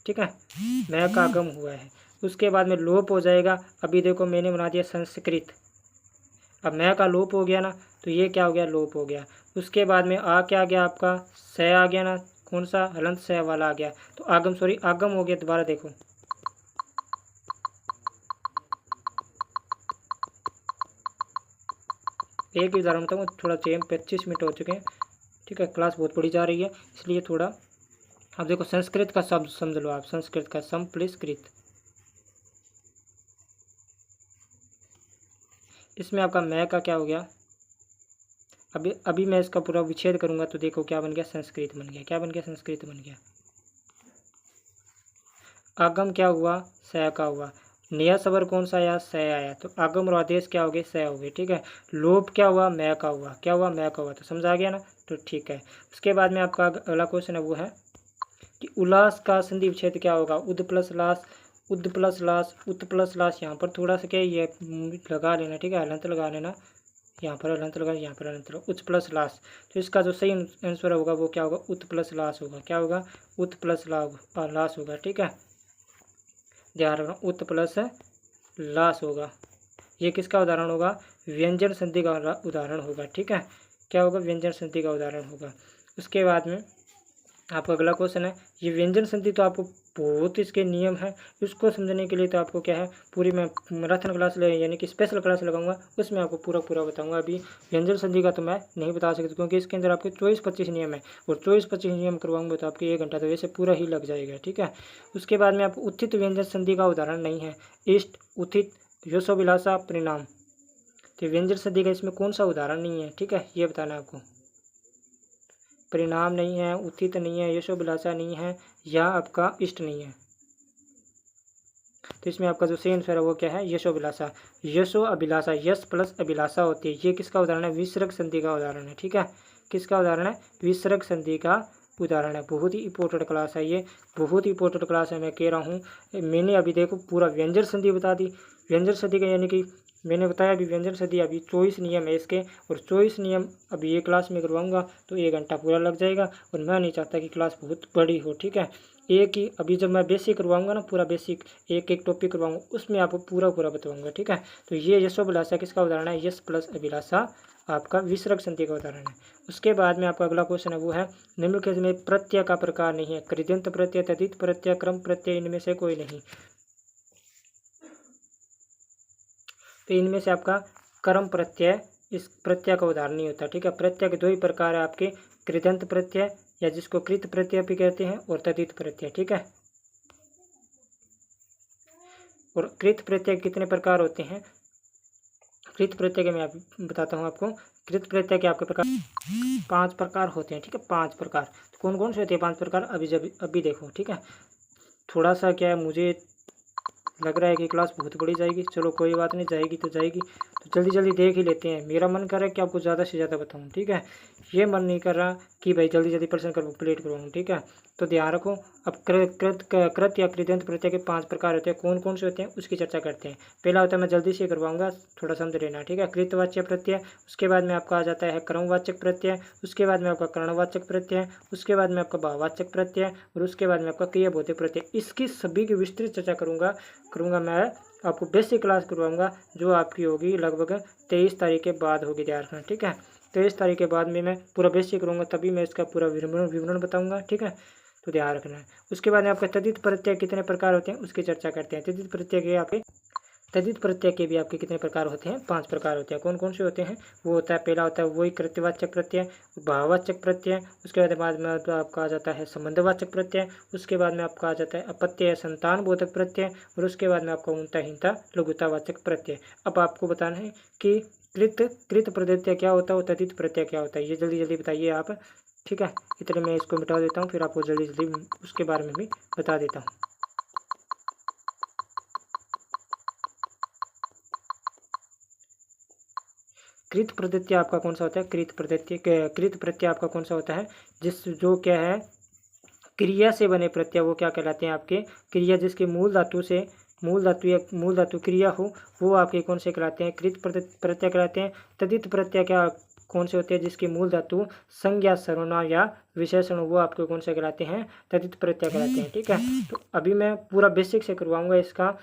ठीक है। मैं का आगम हुआ है। उसके बाद में लोप हो जाएगा। अभी देखो मैंने बना दिया संस्कृत, अब मैं का लोप हो गया ना, तो ये क्या हो गया? लोप हो गया। उसके बाद में आ क्या आ गया आपका? स आ गया ना, कौन सा? हलंत स वाला आ गया, तो आगम, सॉरी आगम हो गया। दोबारा देखो, एक ही उदाहरण बताऊँ, थोड़ा टाइम 25 मिनट हो चुके हैं, ठीक है। क्लास बहुत बड़ी जा रही है इसलिए थोड़ा। अब देखो संस्कृत का शब्द समझ लो आप, संस्कृत का सम प्लस कृत, इसमें आपका मैं का क्या हो गया? अभी मैं इसका पूरा विच्छेद करूंगा तो देखो क्या बन गया? संस्कृत बन गया। क्या बन गया? संस्कृत बन गया। आगम क्या हुआ? स का हुआ। नया सबर कौन सा आया? स आया, तो आगम और आदेश क्या हो गए? स हो गए, ठीक है। लोप क्या हुआ? मैं का हुआ। क्या हुआ? मैं का हुआ। तो समझ आ गया ना, तो ठीक है। उसके बाद में आपका अगला क्वेश्चन है वो है कि उल्लास का संधि विच्छेद क्या होगा? उद प्लस लास, उद प्लस लास, उत प्लस लास। यहाँ पर थोड़ा सा क्या ये लगा लेना, ठीक है, हलंत लगा लेना, यहाँ पर हलंत लगा, यहाँ पर हलंत लगा, उच प्लस लास। तो इसका जो सही आंसर होगा वो क्या होगा? उत प्लस लास होगा। क्या होगा? उत प्लस लास होगा, ठीक है। ध्यान रखना, उत प्लस लास होगा। ये किसका उदाहरण होगा? व्यंजन संधि का उदाहरण होगा, ठीक है। क्या होगा? व्यंजन संधि का उदाहरण होगा। उसके बाद में आपका अगला क्वेश्चन है, ये व्यंजन संधि तो आपको बहुत इसके नियम है, इसको समझने के लिए तो आपको क्या है, पूरी मैं मैराथन क्लास ले यानी कि स्पेशल क्लास लगाऊंगा, उसमें आपको पूरा बताऊंगा। अभी व्यंजन संधि का तो मैं नहीं बता सकता क्योंकि इसके अंदर आपके 24-25 नियम है, और 24-25 नियम करवाऊंगा तो आपके 1 घंटा तो वैसे पूरा ही लग जाएगा, ठीक है। उसके बाद में आपको उत्थित व्यंजन संधि का उदाहरण नहीं है। इष्ट, उत्थित, यशोभिलाषा, परिणाम। तो व्यंजन संधि का इसमें कौन सा उदाहरण नहीं है, ठीक है, ये बताना आपको। परिणाम नहीं है, उत्थित नहीं है, यशोभिलाषा नहीं है, या आपका इष्ट नहीं है। तो इसमें आपका जो सही आंसर है वो क्या है? यशोभिलाषा। यशो अभिलाषा, यश प्लस अभिलाषा होती है। ये किसका उदाहरण है? विसर्ग संधि का उदाहरण है, ठीक है। किसका उदाहरण है? विसर्ग संधि का उदाहरण है। बहुत ही इंपॉर्टेंट क्लास है ये, बहुत ही इंपॉर्टेंट क्लास है, मैं कह रहा हूँ। मैंने अभी देखो पूरा व्यंजन संधि बता दी। व्यंजन संधि का यानी कि मैंने बताया अभी व्यंजन संधि अभी 24 नियम है इसके, और 24 नियम अभी ये क्लास में करवाऊंगा तो 1 घंटा पूरा लग जाएगा, और मैं नहीं चाहता कि क्लास बहुत बड़ी हो, ठीक है। एक ही अभी जब मैं बेसिक करवाऊंगा ना, पूरा बेसिक एक टॉपिक करवाऊंगा, उसमें आपको पूरा बताऊंगा, ठीक है। तो ये यशोभिलाषा किसका उदाहरण है? यश प्लस अभिलाषा आपका विसर्ग संधि का उदाहरण है। उसके बाद में आपका अगला क्वेश्चन है वो है, निम्नलिखित में प्रत्यय का प्रकार नहीं है। कृदंत प्रत्यय, तद्धित प्रत्यय, क्रम प्रत्यय, इनमें से कोई नहीं। तो इनमें से आपका कर्म प्रत्यय इस प्रत्यय का उदाहरण नहीं होता, ठीक है। प्रत्यय के 2 ही प्रकार है आपके, कृदंत प्रत्यय या जिसको कृत प्रत्यय भी कहते हैं, और तद्धित प्रत्यय, ठीक है। और कृत प्रत्यय कितने प्रकार होते हैं? कृत प्रत्यय के मैं बताता हूँ आपको। कृत प्रत्यय के आपके प्रकार 5 प्रकार होते हैं, ठीक है। 5 प्रकार। तो कौन कौन से होते हैं 5 प्रकार? अभी देखो, ठीक है। थोड़ा सा क्या है, मुझे लग रहा है कि क्लास बहुत बड़ी जाएगी, चलो कोई बात नहीं, जाएगी तो जाएगी। तो तो जल्दी जल्दी देख ही लेते हैं। मेरा मन कर रहा है कि आपको ज़्यादा से ज़्यादा बताऊँ, ठीक है। ये मन नहीं कर रहा कि भाई जल्दी जल्दी प्रश्न कंप्लीट करवाऊँ, ठीक है। तो ध्यान रखो। अब कृत या कृदंत प्रत्यय के 5 प्रकार होते हैं। कौन कौन से होते हैं उसकी चर्चा करते हैं। पहला होता है, मैं जल्दी से करवाऊंगा, थोड़ा समझ लेना, ठीक है। कृतवाच्य प्रत्यय, उसके बाद में आपका आ जाता है क्रमवाचक प्रत्यय, उसके बाद में आपका कर्णवाचक प्रत्यय, उसके बाद में आपका भाववाचक प्रत्यय, और उसके बाद में आपका क्रियाबोधक प्रत्यय। इसकी सभी की विस्तृत चर्चा करूंगा मैं। आपको बेसिक क्लास करवाऊंगा जो आपकी होगी लगभग 23 तारीख के बाद होगी, ध्यान रखना, ठीक है। 23 तारीख के बाद में मैं पूरा बेसिक करूँगा, तभी मैं इसका पूरा विवरण बताऊंगा, ठीक है। तो ध्यान रखना है। उसके बाद में आपका तद्धित प्रत्यय कितने प्रकार होते हैं उसकी चर्चा करते हैं। तद्धित प्रत्यय के भी आपके कितने प्रकार होते हैं? 5 प्रकार होते हैं। कौन कौन से होते हैं? वो होता है, पहला होता है वही कृत्यवाचक प्रत्यय, भाववाचक प्रत्यय, उसके बाद में आपका आ जाता है संबंधवाचक प्रत्यय, उसके बाद में आपका आ जाता है अपत्यय संतान बोधक प्रत्यय, और उसके बाद में आपका ऊंता हिंता लघुतावाचक प्रत्यय। अब आपको बताना है कि कृत प्रत्यय क्या होता है और तद्धित प्रत्यय क्या होता है, ये जल्दी जल्दी बताइए आप, ठीक है। इतने मैं इसको मिटा देता हूँ, फिर आपको जल्दी जल्दी उसके बारे में भी बता देता हूँ। कृत प्रत्यय आपका कौन सा होता है? कृत प्रत्यय आपका कौन सा होता है? जो क्या है, क्रिया से बने प्रत्यय, वो क्या कहलाते हैं आपके? क्रिया जिसके मूल धातु क्रिया हो, वो आपके कौन से कहलाते हैं? कृत प्रत्यय कहलाते हैं। तद्धित प्रत्यय क्या कौन से होते हैं? जिसकी मूल धातु संज्ञा, सर्वनाम या विशेषण, वो आपके कौन से कहलाते हैं? तद्धित प्रत्यय कहलाते हैं, ठीक है। तो अभी मैं पूरा बेसिक से करवाऊंगा इसका,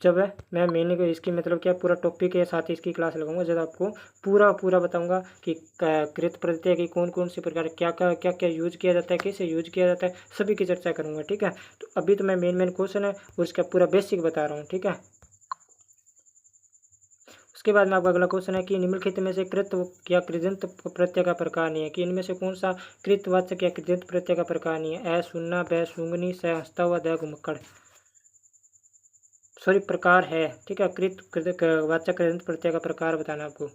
जब मैं मेन को इसकी मतलब क्या पूरा टॉपिक के साथ इसकी क्लास लगाऊंगा, जब आपको पूरा बताऊंगा कि कृत प्रत्यय की कौन कौन सी प्रकार, क्या यूज किया जाता है, कैसे यूज किया जाता है, सभी की चर्चा करूंगा, ठीक है। तो अभी तो मैं मेन क्वेश्चन है और इसका पूरा बेसिक बता रहा हूँ, ठीक है। उसके बाद में आपका अगला क्वेश्चन है कि निम्नलिखित में से कृत या कृदंत प्रत्यय का प्रकार नहीं है, कि इनमें से कौन सा कृतवाचक या कृदंत प्रत्यय का प्रकार नहीं है? सुनना, ब सूंगनी, स हंसता हुआ, द घुमक्कड़, सॉरी प्रकार है, ठीक है। वाचक कृदंत प्रत्यय का प्रकार बताना आपको।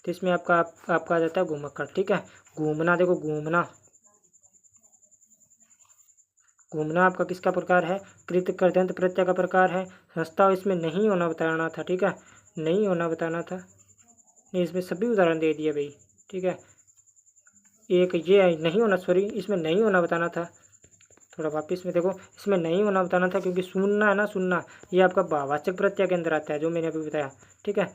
तो इसमें आपका आ जाता है घुमक्कड़, ठीक है। घूमना, देखो घूमना आपका किसका प्रकार है? कृदंत प्रत्यय का प्रकार है। हंसता इसमें नहीं होना बताना था, ठीक है, नहीं होना बताना था, नहीं इसमें सभी उदाहरण दे दिए भाई, ठीक है। एक ये नहीं होना, सॉरी इसमें नहीं होना बताना था, थोड़ा वापिस में देखो, इसमें नहीं होना बताना था, क्योंकि सुनना है ना, सुनना ये आपका भाववाचक प्रत्यय के अंदर आता है, जो मैंने अभी बताया, ठीक है।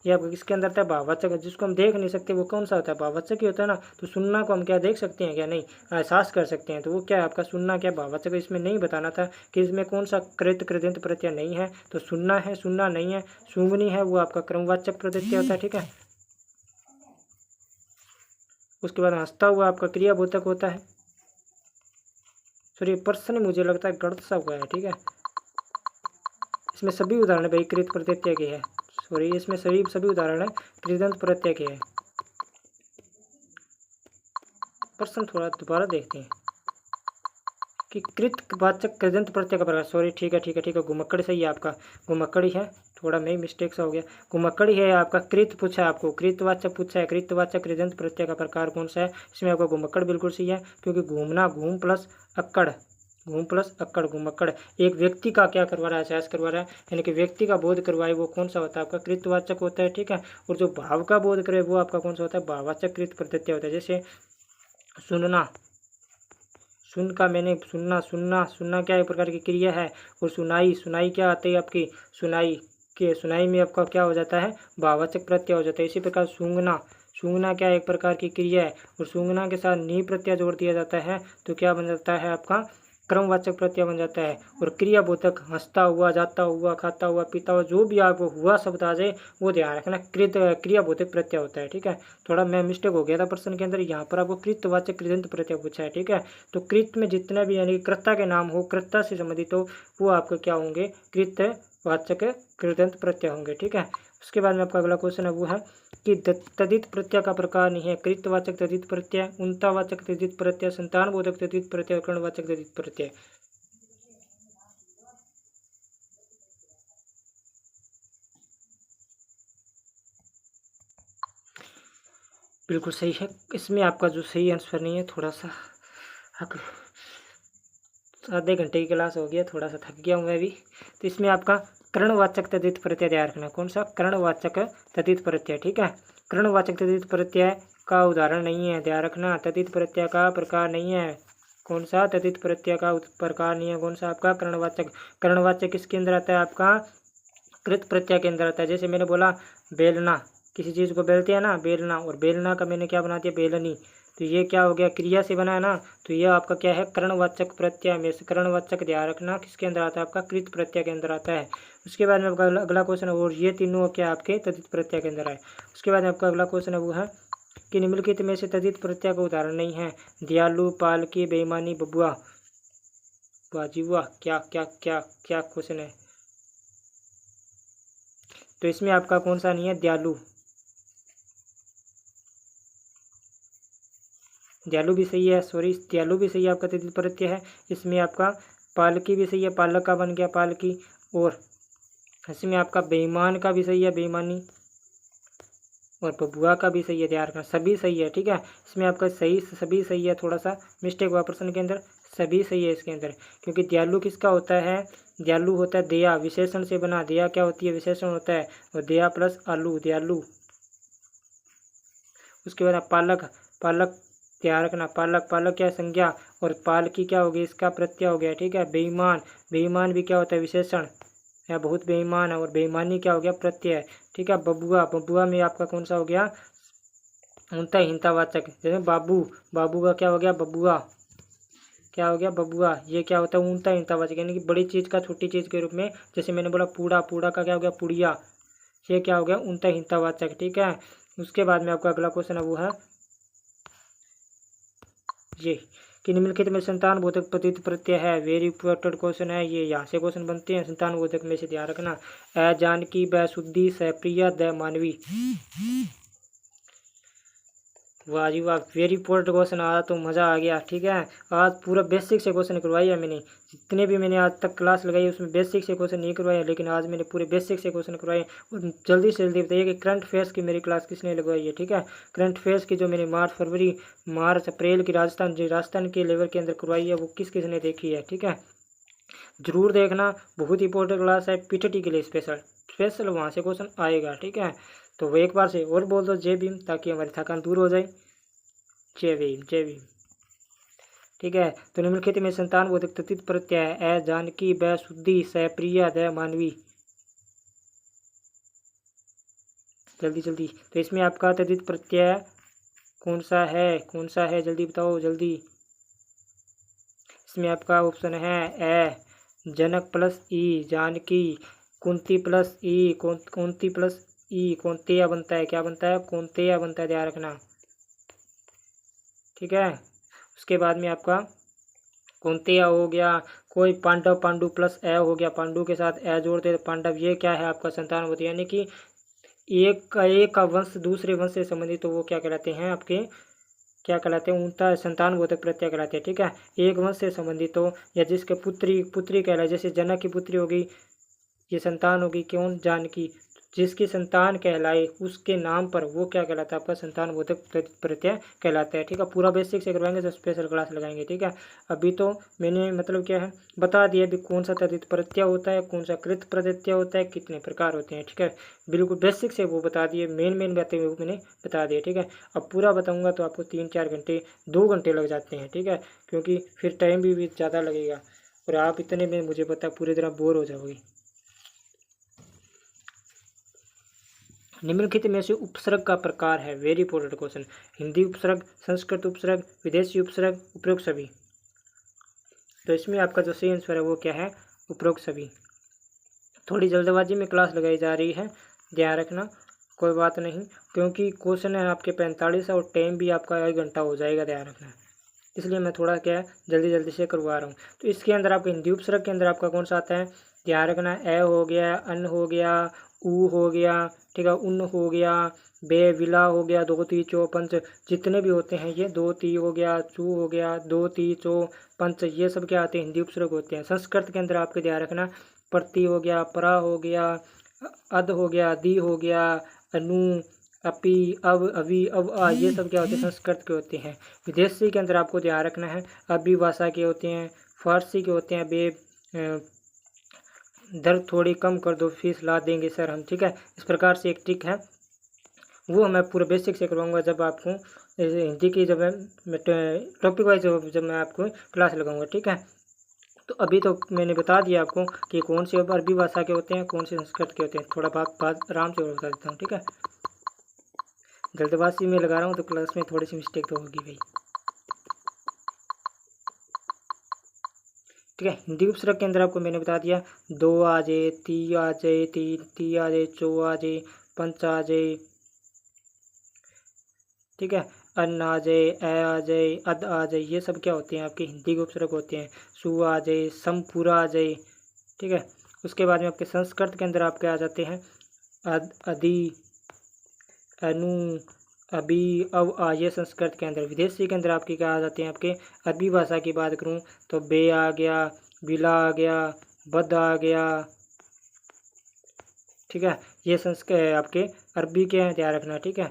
ये आपका किसके अंदर आता है? भाववाचक, जिसको हम देख नहीं सकते वो कौन सा होता है? भाववाचक ही होता है ना। तो सुनना को हम क्या देख सकते हैं क्या? नहीं, एहसास कर सकते हैं, तो वो क्या है आपका सुनना, क्या भाववाचक? इसमें नहीं बताना था कि इसमें कौन सा कृदंत प्रत्यय नहीं है, तो सुनना है, सुनना नहीं है। सूंघनी है, वो आपका क्रमवाचक प्रत्यय होता है, ठीक है। उसके बाद हंसता हुआ आपका क्रियाबोधक होता है, सॉरी पर्सन मुझे लगता है गलत सा हुआ है, ठीक है। इसमें सभी उदाहरण भाई कृत प्रत्यय के हैं, सॉरी इसमें सभी उदाहरण है कृदंत प्रत्यय के हैं। पर्सन थोड़ा दोबारा देखते हैं कि कृतवाचक कृदंत प्रत्यय का प्रकार, सॉरी ठीक है, घुमक्कड़ सही है आपका, घुमक्कड़ ही है, थोड़ा नहीं मिस्टेक सा हो गया, घुमक्कड़ ही है आपका। कृत पूछा है आपको, कृतवाचक पूछा है, कृतवाचक कृदंत प्रत्यय का प्रकार कौन सा है? इसमें आपका घुमक्कड़ बिल्कुल सही है, क्योंकि घूमना, घूम प्लस अक्कड़, घुमक्कड़ एक व्यक्ति का क्या करवा रहा है? एहसास करवा रहा है, यानी कि व्यक्ति का बोध करवाए, वो कौन सा होता है? आपका कृतवाचक होता है, ठीक है। और जो भाव का बोध करे वो आपका कौन सा होता है? भाववाचक कृत प्रत्यय होता है। जैसे सुनना, सुन का मैंने सुनना क्या एक प्रकार की क्रिया है। और सुनाई क्या आती है आपकी? सुनाई में आपका क्या हो जाता है? भाववाचक प्रत्यय हो जाता है। इसी प्रकार सूंघना क्या एक प्रकार की क्रिया है, और सूंघना के साथ नी प्रत्यय जोड़ दिया जाता है, तो क्या बन जाता है आपका? क्रमवाचक प्रत्यय बन जाता है। और क्रियाबोधक हंसता हुआ, जाता हुआ, खाता हुआ, पीता हुआ, जो भी आपको हुआ शब्द आ जाए वो ध्यान रखना क्रियाबोधक प्रत्यय होता है, ठीक है। थोड़ा मैं मिस्टेक हो गया था प्रश्न के अंदर, यहाँ पर आपको कृतवाचक कृदंत प्रत्यय पूछा है, ठीक है। तो कृत में जितने भी यानी कर्ता के नाम हो, कर्ता से संबंधित हो, वो आपके क्या होंगे? कृतवाचक कृदंत प्रत्यय होंगे, ठीक है। उसके बाद में आपका अगला क्वेश्चन है वो है कि तद्धित प्रत्यय का प्रकार नहीं है। कृतवाचक तद्धित प्रत्यय, उंतावाचक तद्धित प्रत्यय, संतानबोधक तद्धित प्रत्यय और कर्णवाचक तद्धित प्रत्यय। बिल्कुल सही है। इसमें आपका जो सही आंसर नहीं है, थोड़ा सा आधे घंटे की क्लास हो गया, थोड़ा सा थक गया हूँ मैं भी। तो इसमें आपका कर्णवाचक तद्धित प्रत्यय ध्यान रखना। कौन सा? कर्णवाचक तद्धित प्रत्यय। ठीक है, कर्णवाचक तद्धित प्रत्यय का उदाहरण नहीं है, ध्यान रखना। तद्धित प्रत्यय का प्रकार नहीं है। कौन सा? तद्धित प्रत्यय का प्रकार नहीं है। कौन सा? आपका कर्णवाचक। कर्णवाचक किसके अंदर आता है? आपका कृत प्रत्यय के अंदर आता है। जैसे मैंने बोला बेलना, किसी चीज़ को बेलते हैं ना, बेलना, और बेलना का मैंने क्या बना दिया? बेलनी। तो ये क्या हो गया? क्रिया से बना है ना, तो ये आपका क्या है? कर्णवाचक प्रत्यय में से कर्णवाचक ध्यान रखना किसके अंदर आता है? आपका कृत प्रत्यय के अंदर आता है। उसके बाद में आपका अगला क्वेश्चन है, और ये तीनों क्या आपके तद्धित प्रत्यय के अंदर है। उसके बाद में आपका अगला क्वेश्चन है वो है कि निम्नलिखित में से तद्धित प्रत्यय का उदाहरण नहीं है। दयालु, पालकी, बेईमानी, बबुआ। बाजी वाह, क्या क्या क्या क्या क्वेश्चन है। तो इसमें आपका कौन सा नहीं है? दयालु। दयालु भी सही है, सॉरी, दयालु भी सही है, आपका तद्धित प्रत्यय है। इसमें आपका पालकी भी सही है, पालक का बन गया पालकी। और इसमें आपका बेईमान का भी सही है, बेईमानी। और बबुआ का भी सही है, ध्यान रखना। सभी सही है, ठीक है। इसमें आपका सही, सभी सही है। थोड़ा सा मिस्टेक हुआ प्रश्न के अंदर, सभी सही है इसके अंदर। क्योंकि दयालु किसका होता है? दयालु होता है दया, विशेषण से बना। दया क्या होती है? विशेषण होता है। और दया प्लस आलू, दयालु। उसके बाद पालक, पालक ध्यान रखना। पालक, पालक क्या है? संज्ञा। और पालकी क्या हो गई? इसका प्रत्यय हो गया, ठीक है। बेईमान, बेईमान भी क्या होता है? विशेषण, या बहुत बेईमान है। और बेईमानी क्या हो गया? प्रत्यय, ठीक है। बबुआ, बबुआ में आपका कौन सा हो गया? उनता हिंतावाचक। जैसे बाबू, बाबू का क्या हो गया? बबुआ। क्या हो गया? बबुआ। ये क्या होता है? ऊंता हिंतावाचक, यानी कि बड़ी चीज का छोटी चीज के रूप में। जैसे मैंने बोला पूड़ा, पूड़ा का क्या हो गया? पुड़िया। ये क्या हो गया? ऊंता हिंतावाचक, ठीक है। उसके बाद में आपका अगला क्वेश्चन है वो है ये कि निम्नलिखित में संतान बोधक प्रतीत प्रत्यय है। वेरी इंपॉर्टेंट क्वेश्चन है ये, यहाँ से क्वेश्चन बनते हैं संतान बोधक में से, ध्यान रखना। अ जानकी, ब शुद्धि, स प्रिया, द मानवी। वाह जी वाह, वेरी इंपॉर्टेंट क्वेश्चन आया तो मज़ा आ गया, ठीक है। आज पूरा बेसिक से क्वेश्चन करवाई है मैंने। जितने भी मैंने आज तक क्लास लगाई उसमें बेसिक से क्वेश्चन नहीं करवाए हैं, लेकिन आज मैंने पूरे बेसिक से क्वेश्चन करवाए हैं। और जल्दी से जल्दी बताइए कि करंट अफेयर्स की मेरी क्लास किसने लगवाई है, ठीक है। करंट अफेयर्स की जो मैंने मार्च अप्रैल की राजस्थान के लेवल के अंदर करवाई है, वो किस किसने देखी है, ठीक है। जरूर देखना, बहुत इंपॉर्टेंट क्लास है पीटीटी के लिए स्पेशल। स्पेशल वहाँ से क्वेश्चन आएगा, ठीक है। तो वो एक बार से और बोल दो जय भीम, ताकि हमारी थकान दूर हो जाए। जय भीम, जय भीम, ठीक है। तो निम्नलिखित में संतान बोधक तद्धित प्रत्यय है। अ जानकी, ब शुद्धि, स प्रिया, द मानवी। जल्दी जल्दी। तो इसमें आपका तद्धित प्रत्यय कौन सा है? कौन सा है? जल्दी बताओ जल्दी। इसमें आपका ऑप्शन है ए जनक प्लस ई जानकी, कुंती प्लस ई कुंती प्लस ई कौंतेय बनता है। क्या बनता है? कौंतेय बनता है, ध्यान रखना, ठीक है। उसके बाद में आपका कौंतेय हो गया। कोई पांडव, पांडु प्लस ए हो गया, पांडु के साथ ए जोड़ते तो पांडव। ये क्या है? आपका संतान होती है, यानी कि एक का वंश दूसरे वंश से संबंधित, तो वो क्या कहलाते हैं? आपके क्या कहलाते हैं? उनका संतान बोधक प्रत्यय कहलाते हैं, ठीक है। एक वंश से संबंधित हो, या जिसके पुत्री पुत्री कहलाए, जैसे जनक की पुत्री होगी, ये संतान होगी कौन? जानकी। जिसकी संतान कहलाए उसके नाम पर वो क्या कहलाता है? आपका संतान बोधक प्रत्यय कहलाता है, ठीक है। पूरा बेसिक से करवाएंगे तो स्पेशल क्लास लगाएंगे, ठीक है। अभी तो मैंने मतलब क्या है बता दिया भी, कौन सा तद्धित प्रत्यय होता है, कौन सा कृत प्रत्यय होता है, कितने प्रकार होते हैं, ठीक है। बिल्कुल बेसिक से वो बता दिए, मेन बातें वो मैंने बता दिए, ठीक है। अब पूरा बताऊंगा तो आपको 3-4 घंटे 2 घंटे लग जाते हैं, ठीक है, क्योंकि फिर टाइम भी ज़्यादा लगेगा, और आप इतने में मुझे पता पूरी तरह बोर हो जाओगे। निम्नलिखित में से उपसर्ग का प्रकार है। Very important question. हिंदी उपसर्ग, संस्कृत उपसर्ग, विदेशी उपसर्ग, उपरोक्त सभी। तो इसमें आपका जो सही आंसर है वो क्या है? उपरोक्त सभी। थोड़ी जल्दबाजी में क्लास लगाई जा रही है, ध्यान रखना, कोई बात नहीं, क्योंकि क्वेश्चन है आपके 45 और टाइम भी आपका 1 घंटा हो जाएगा, ध्यान रखना। इसलिए मैं थोड़ा क्या है जल्दी जल्दी से करवा रहा हूँ। तो इसके अंदर आपका हिंदी उपसर्ग के अंदर आपका कौन सा आता है? ध्यान रखना, ए हो गया, अन हो गया, ऊ हो गया, ठीक है, उन हो गया, बे विला हो गया, दो ती चो पंच, जितने भी होते हैं ये, दो ती हो गया, चू हो गया, दो ती चो पंच, ये सब क्या आते हैं? हिंदी उपसर्ग होते हैं। संस्कृत के अंदर आपके ध्यान रखना, प्रति हो गया, परा हो गया, अद हो गया, दी हो गया, अनु, अपी, अब, अभी, अब, आ, ये सब क्या होते हैं? संस्कृत के होते हैं। विदेशी के अंदर आपको ध्यान रखना है, अभी भाषा के होते हैं, फारसी के होते हैं बे दर्द थोड़ी कम कर दो, फीस ला देंगे सर हम, ठीक है। इस प्रकार से एक ट्रिक है, वो मैं पूरा बेसिक से करवाऊंगा जब आपको हिंदी की जब मैं टॉपिक वाइज जब मैं आपको क्लास लगाऊंगा, ठीक है। तो अभी तो मैंने बता दिया आपको कि कौन से अरबी भाषा के होते हैं, कौन से संस्कृत के होते हैं। थोड़ा बात आराम से और बता देता हूँ, ठीक है। जल्दबाजी में लगा रहा हूँ तो क्लास में थोड़ी सी मिस्टेक तो होगी भाई, ठीक है। हिंदी उपसर्ग के अंदर आपको मैंने बता दिया, दो आ जाए, ती आ जाए, ती आ जाए, चो आ जाए, पंच आ जाए, ठीक है। अन्न आ जाए, ए आ जाए, अद आ जाए, ये सब क्या होते हैं आपके हिंदी के उपसर्ग होते हैं। सु आ जाए, सम पूरा आ जाए, ठीक है। उसके बाद में आपके संस्कृत के अंदर आपके आ जाते हैं अद, अदि, अनु, अभी, अब आ, ये संस्कृत के अंदर। विदेशी के अंदर आपके क्या आ जाते हैं, आपके अरबी भाषा की बात करूँ तो बे आ गया, बिला आ गया, बद आ गया, ठीक है। ये संस्कृत आपके अरबी के हैं, ध्यान रखना, ठीक है।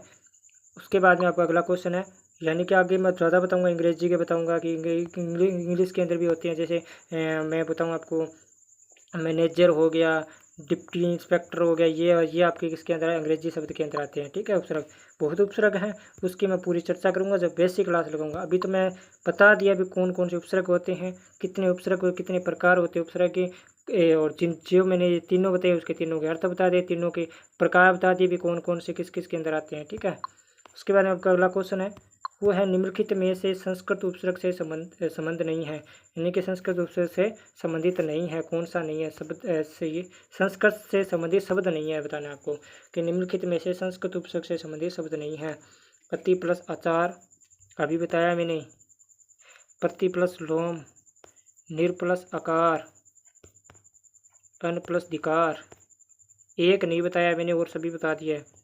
उसके बाद में आपका अगला क्वेश्चन है, यानी कि आगे मैं ज़्यादा बताऊंगा, अंग्रेजी के बताऊंगा कि इंग्लिश के अंदर भी होती हैं। जैसे मैं बताऊं आपको, मैनेजर हो गया, डिप्टी इंस्पेक्टर हो गया, ये आपके किसके अंदर है, अंग्रेजी शब्द के अंदर आते हैं, ठीक है। उपसर्ग, बहुत उपसर्ग हैं, उसकी मैं पूरी चर्चा करूंगा जब बेसिक क्लास लगाऊंगा। अभी तो मैं बता दिया अभी कौन कौन से उपसर्ग होते हैं, कितने उपसर्ग और कितने प्रकार होते हैं उपसर्ग के, और जिन जो मैंने ये तीनों बताए उसके तीनों के अर्थ बता दिए, तीनों के प्रकार बता दिए भी कौन कौन से किस किस के अंदर आते हैं, ठीक है। उसके बाद में आपका अगला क्वेश्चन है, वो है निम्नलिखित में से संस्कृत उपसर्ग से संबंध नहीं है, यानी कि संस्कृत उपसर्ग से संबंधित नहीं है, कौन सा नहीं है शब्द, से ये संस्कृत से संबंधित शब्द नहीं है, बताना आपको कि निम्नलिखित में से संस्कृत उपसर्ग से संबंधित शब्द नहीं है। पति प्लस आचार, अभी बताया मैंने, प्रति प्लस लोम, निर प्लस आकार, अन प्लस दिकार, एक नहीं बताया मैंने और सभी बता दिया है।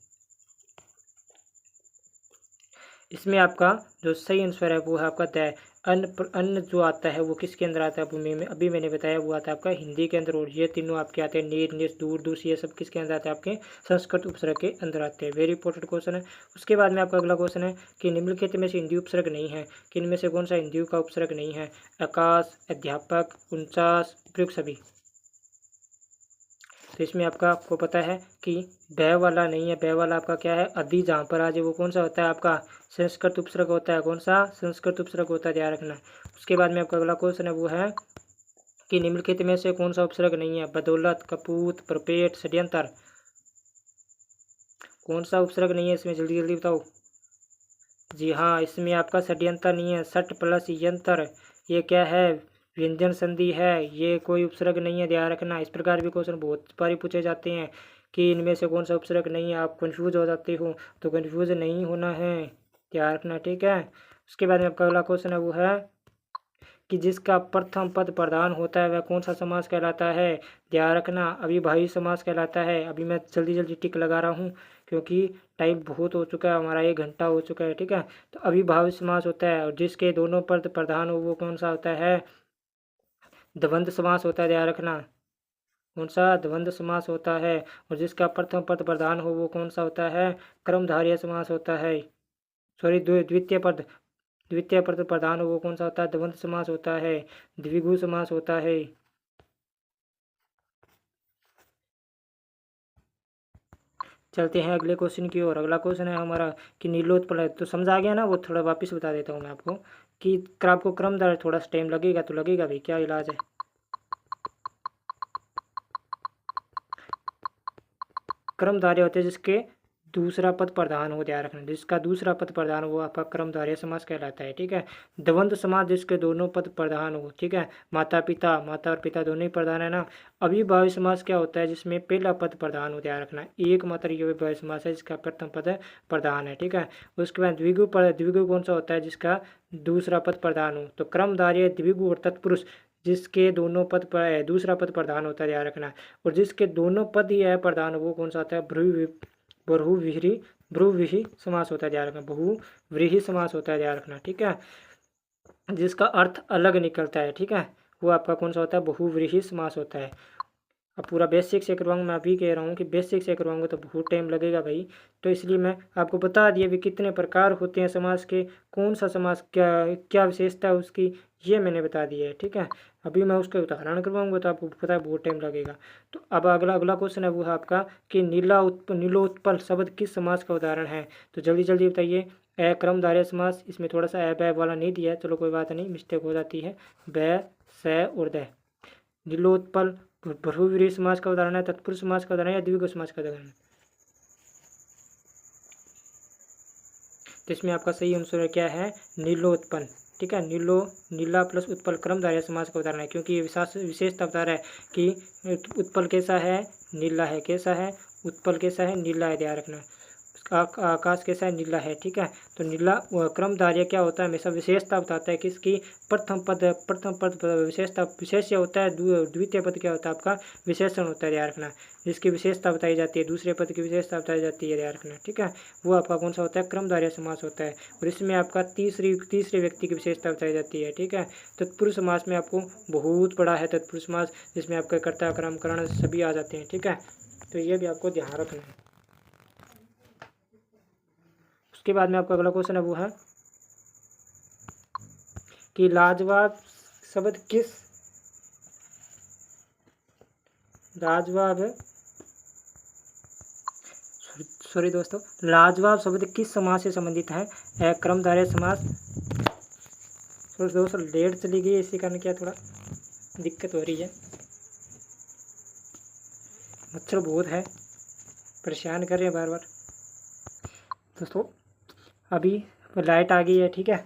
इसमें आपका जो सही आंसर है वो है आपका द। अन्न जो आता है वो किसके अंदर आता है, भूमि में, अभी मैंने बताया वो आता है आपका हिंदी के अंदर, और ये तीनों आपके आते हैं, नीर, निस, दूर, दूस, ये सब किसके अंदर आते हैं, आपके संस्कृत उपसर्ग के अंदर आते हैं। वेरी इंपॉर्टेंट क्वेश्चन है। उसके बाद में आपका अगला क्वेश्चन है कि निम्नलिखित में से हिंदी उपसर्ग नहीं है, कि इनमें से कौन सा हिंदी का उपसर्ग नहीं है। आकाश, अध्यापक, 49, उपयुक्त सभी। तो इसमें आपको पता है कि ब वाला नहीं है, ब वाला आपका क्या है, अदि, जहाँ पर आ जाए वो कौन सा होता है, आपका संस्कृत उपसर्ग होता है। कौन सा संस्कृत उपसर्ग होता है, ध्यान रखना। उसके बाद में आपका अगला क्वेश्चन है वो है कि निम्नलिखित में से कौन सा उपसर्ग नहीं है, बदौलत, कपूत, प्रपेट, षड्यंत्र, कौन सा उपसर्ग नहीं है इसमें, जल्दी जल्दी बताओ। जी हाँ, इसमें आपका षड्यंत्र नहीं है, सट प्लस यंत्र, ये क्या है, व्यंजन संधि है, ये कोई उपसर्ग नहीं है, ध्यान रखना। इस प्रकार भी क्वेश्चन बहुत बारी पूछे जाते हैं कि इनमें से कौन सा उपसर्ग नहीं है, आप कंफ्यूज हो जाते हो, तो कंफ्यूज नहीं होना है, ध्यान रखना, ठीक है। उसके बाद में आपका अगला क्वेश्चन है वो है कि जिसका प्रथम पद प्रधान होता है वह कौन सा समास कहलाता है, ध्यान रखना, अविभाज्य समास कहलाता है। अभी मैं जल्दी जल्दी टिक लगा रहा हूँ क्योंकि टाइम बहुत हो चुका है हमारा, 1 घंटा हो चुका है, ठीक है। तो अविभाज्य समास होता है, और जिसके दोनों पद प्रधान हो वो कौन सा होता है, द्वंद्व समास होता है, ध्यान रखना। कौन सा, द्वंद्व समास होता है। और जिसका प्रथम पद प्रधान हो वो कौन सा होता है, क्रमधारय समास होता है। सॉरी, द्वितीय पद प्रधान हो वो कौन सा होता है, द्वंद्व समास होता है, द्विगु समास होता है। चलते हैं अगले क्वेश्चन की ओर। अगला क्वेश्चन है हमारा कि नीलोत्पल है, तो समझ आ गया ना, वो थोड़ा वापस बता देता हूँ मैं आपको कि आपको क्रमधारय थोड़ा सा टाइम लगेगा तो लगेगा भाई, क्या इलाज है। क्रमधारय होते हैं जिसके दूसरा पद प्रधान हो, ध्यान रखना, जिसका दूसरा पद प्रधान हो वो आपका क्रमधारय समास कहलाता है, ठीक है। द्वंद्व समास जिसके दोनों पद प्रधान हो, ठीक है, माता पिता, माता और पिता दोनों ही प्रधान है ना। अविभाज्य समास क्या होता है, जिसमें पहला पद प्रधान हो, ध्यान रखना, एकमात्र ये अविभाज्य समास है जिसका प्रथम पद प्रधान है, ठीक है। उसके बाद द्विगु कौन सा होता है, जिसका दूसरा पद प्रधान हो, तो क्रमधारय, द्विगु और तत्पुरुष जिसके दोनों पद पर दूसरा पद प्रधान होता है, ध्यान रखना। और जिसके दोनों पद ही है प्रधान वो कौन सा होता है, बहुव्रीहि समास होता है, ध्यान रखना, बहुव्रीहि समास होता है, ध्यान रखना, ठीक है। जिसका अर्थ अलग निकलता है, ठीक है, वो आपका कौन सा होता है, बहुव्रीहि समास होता है। अब पूरा बेसिक से करवाऊँगा, मैं अभी कह रहा हूँ कि बेसिक से करवाऊँगा तो बहुत टाइम लगेगा भाई। तो इसलिए मैं आपको बता दिया भी कितने प्रकार होते हैं समास के, कौन सा समास क्या क्या विशेषता है उसकी, ये मैंने बता दिया है, ठीक है। अभी मैं उसका उदाहरण करवाऊँगा तो आपको पता है बहुत टाइम लगेगा। तो अब अगला अगला क्वेश्चन है वो है आपका कि नीलोत्पल शब्द किस समास का उदाहरण है। तो जल्दी जल्दी बताइए। क्रमधारय समास, इसमें थोड़ा सा बै वाला नहीं दिया है, चलो कोई बात नहीं, मिस्टेक हो जाती है। बै से और दै। नीलोत्पल बहुव्रीहि समास का उदाहरण है, तत्पुरुष समास का उदाहरण है या द्विगु समास का उदाहरण है। तो इसमें आपका सही आंसर क्या है, नीलोत्पल, ठीक है। नीला प्लस उत्पल क्रमधारय समास का उदाहरण है, क्योंकि ये विशेषता बता रहा है कि उत्पल कैसा है, नीला है, कैसा है, उत्पल कैसा है, नीला है, ध्यान रखना। आकाश कैसा है, नीला है, ठीक है। तो नीला क्रमधारय क्या होता है, हमेशा विशेषता बताता है किसकी, प्रथम पद विशेषता विशेष्य होता है, द्वितीय पद क्या होता है आपका, विशेषण होता है, ध्यान रखना। जिसकी विशेषता बताई जाती है, दूसरे पद की विशेषता बताई जाती है, ध्यान रखना, ठीक है। वो आपका कौन सा होता है, क्रमधारय समास होता है। और इसमें आपका तीसरे व्यक्ति की विशेषता बताई जाती है, ठीक है। तत्पुरुष समास में आपको बहुत बड़ा है तत्पुरुष समास, जिसमें आपका कर्ता कर्म करण सभी आ जाते हैं, ठीक है। तो ये भी आपको ध्यान रखना है। उसके बाद में आपका अगला क्वेश्चन है वो है कि लाजवाब शब्द किस लाजवाब शब्द किस समास से संबंधित है। क्रमधारय समास। दोस्तों लेट चली गई, इसी कारण क्या थोड़ा दिक्कत हो रही है, मच्छर बहुत है, परेशान कर रहे हैं बार बार। दोस्तों अभी लाइट आ गई है, ठीक है।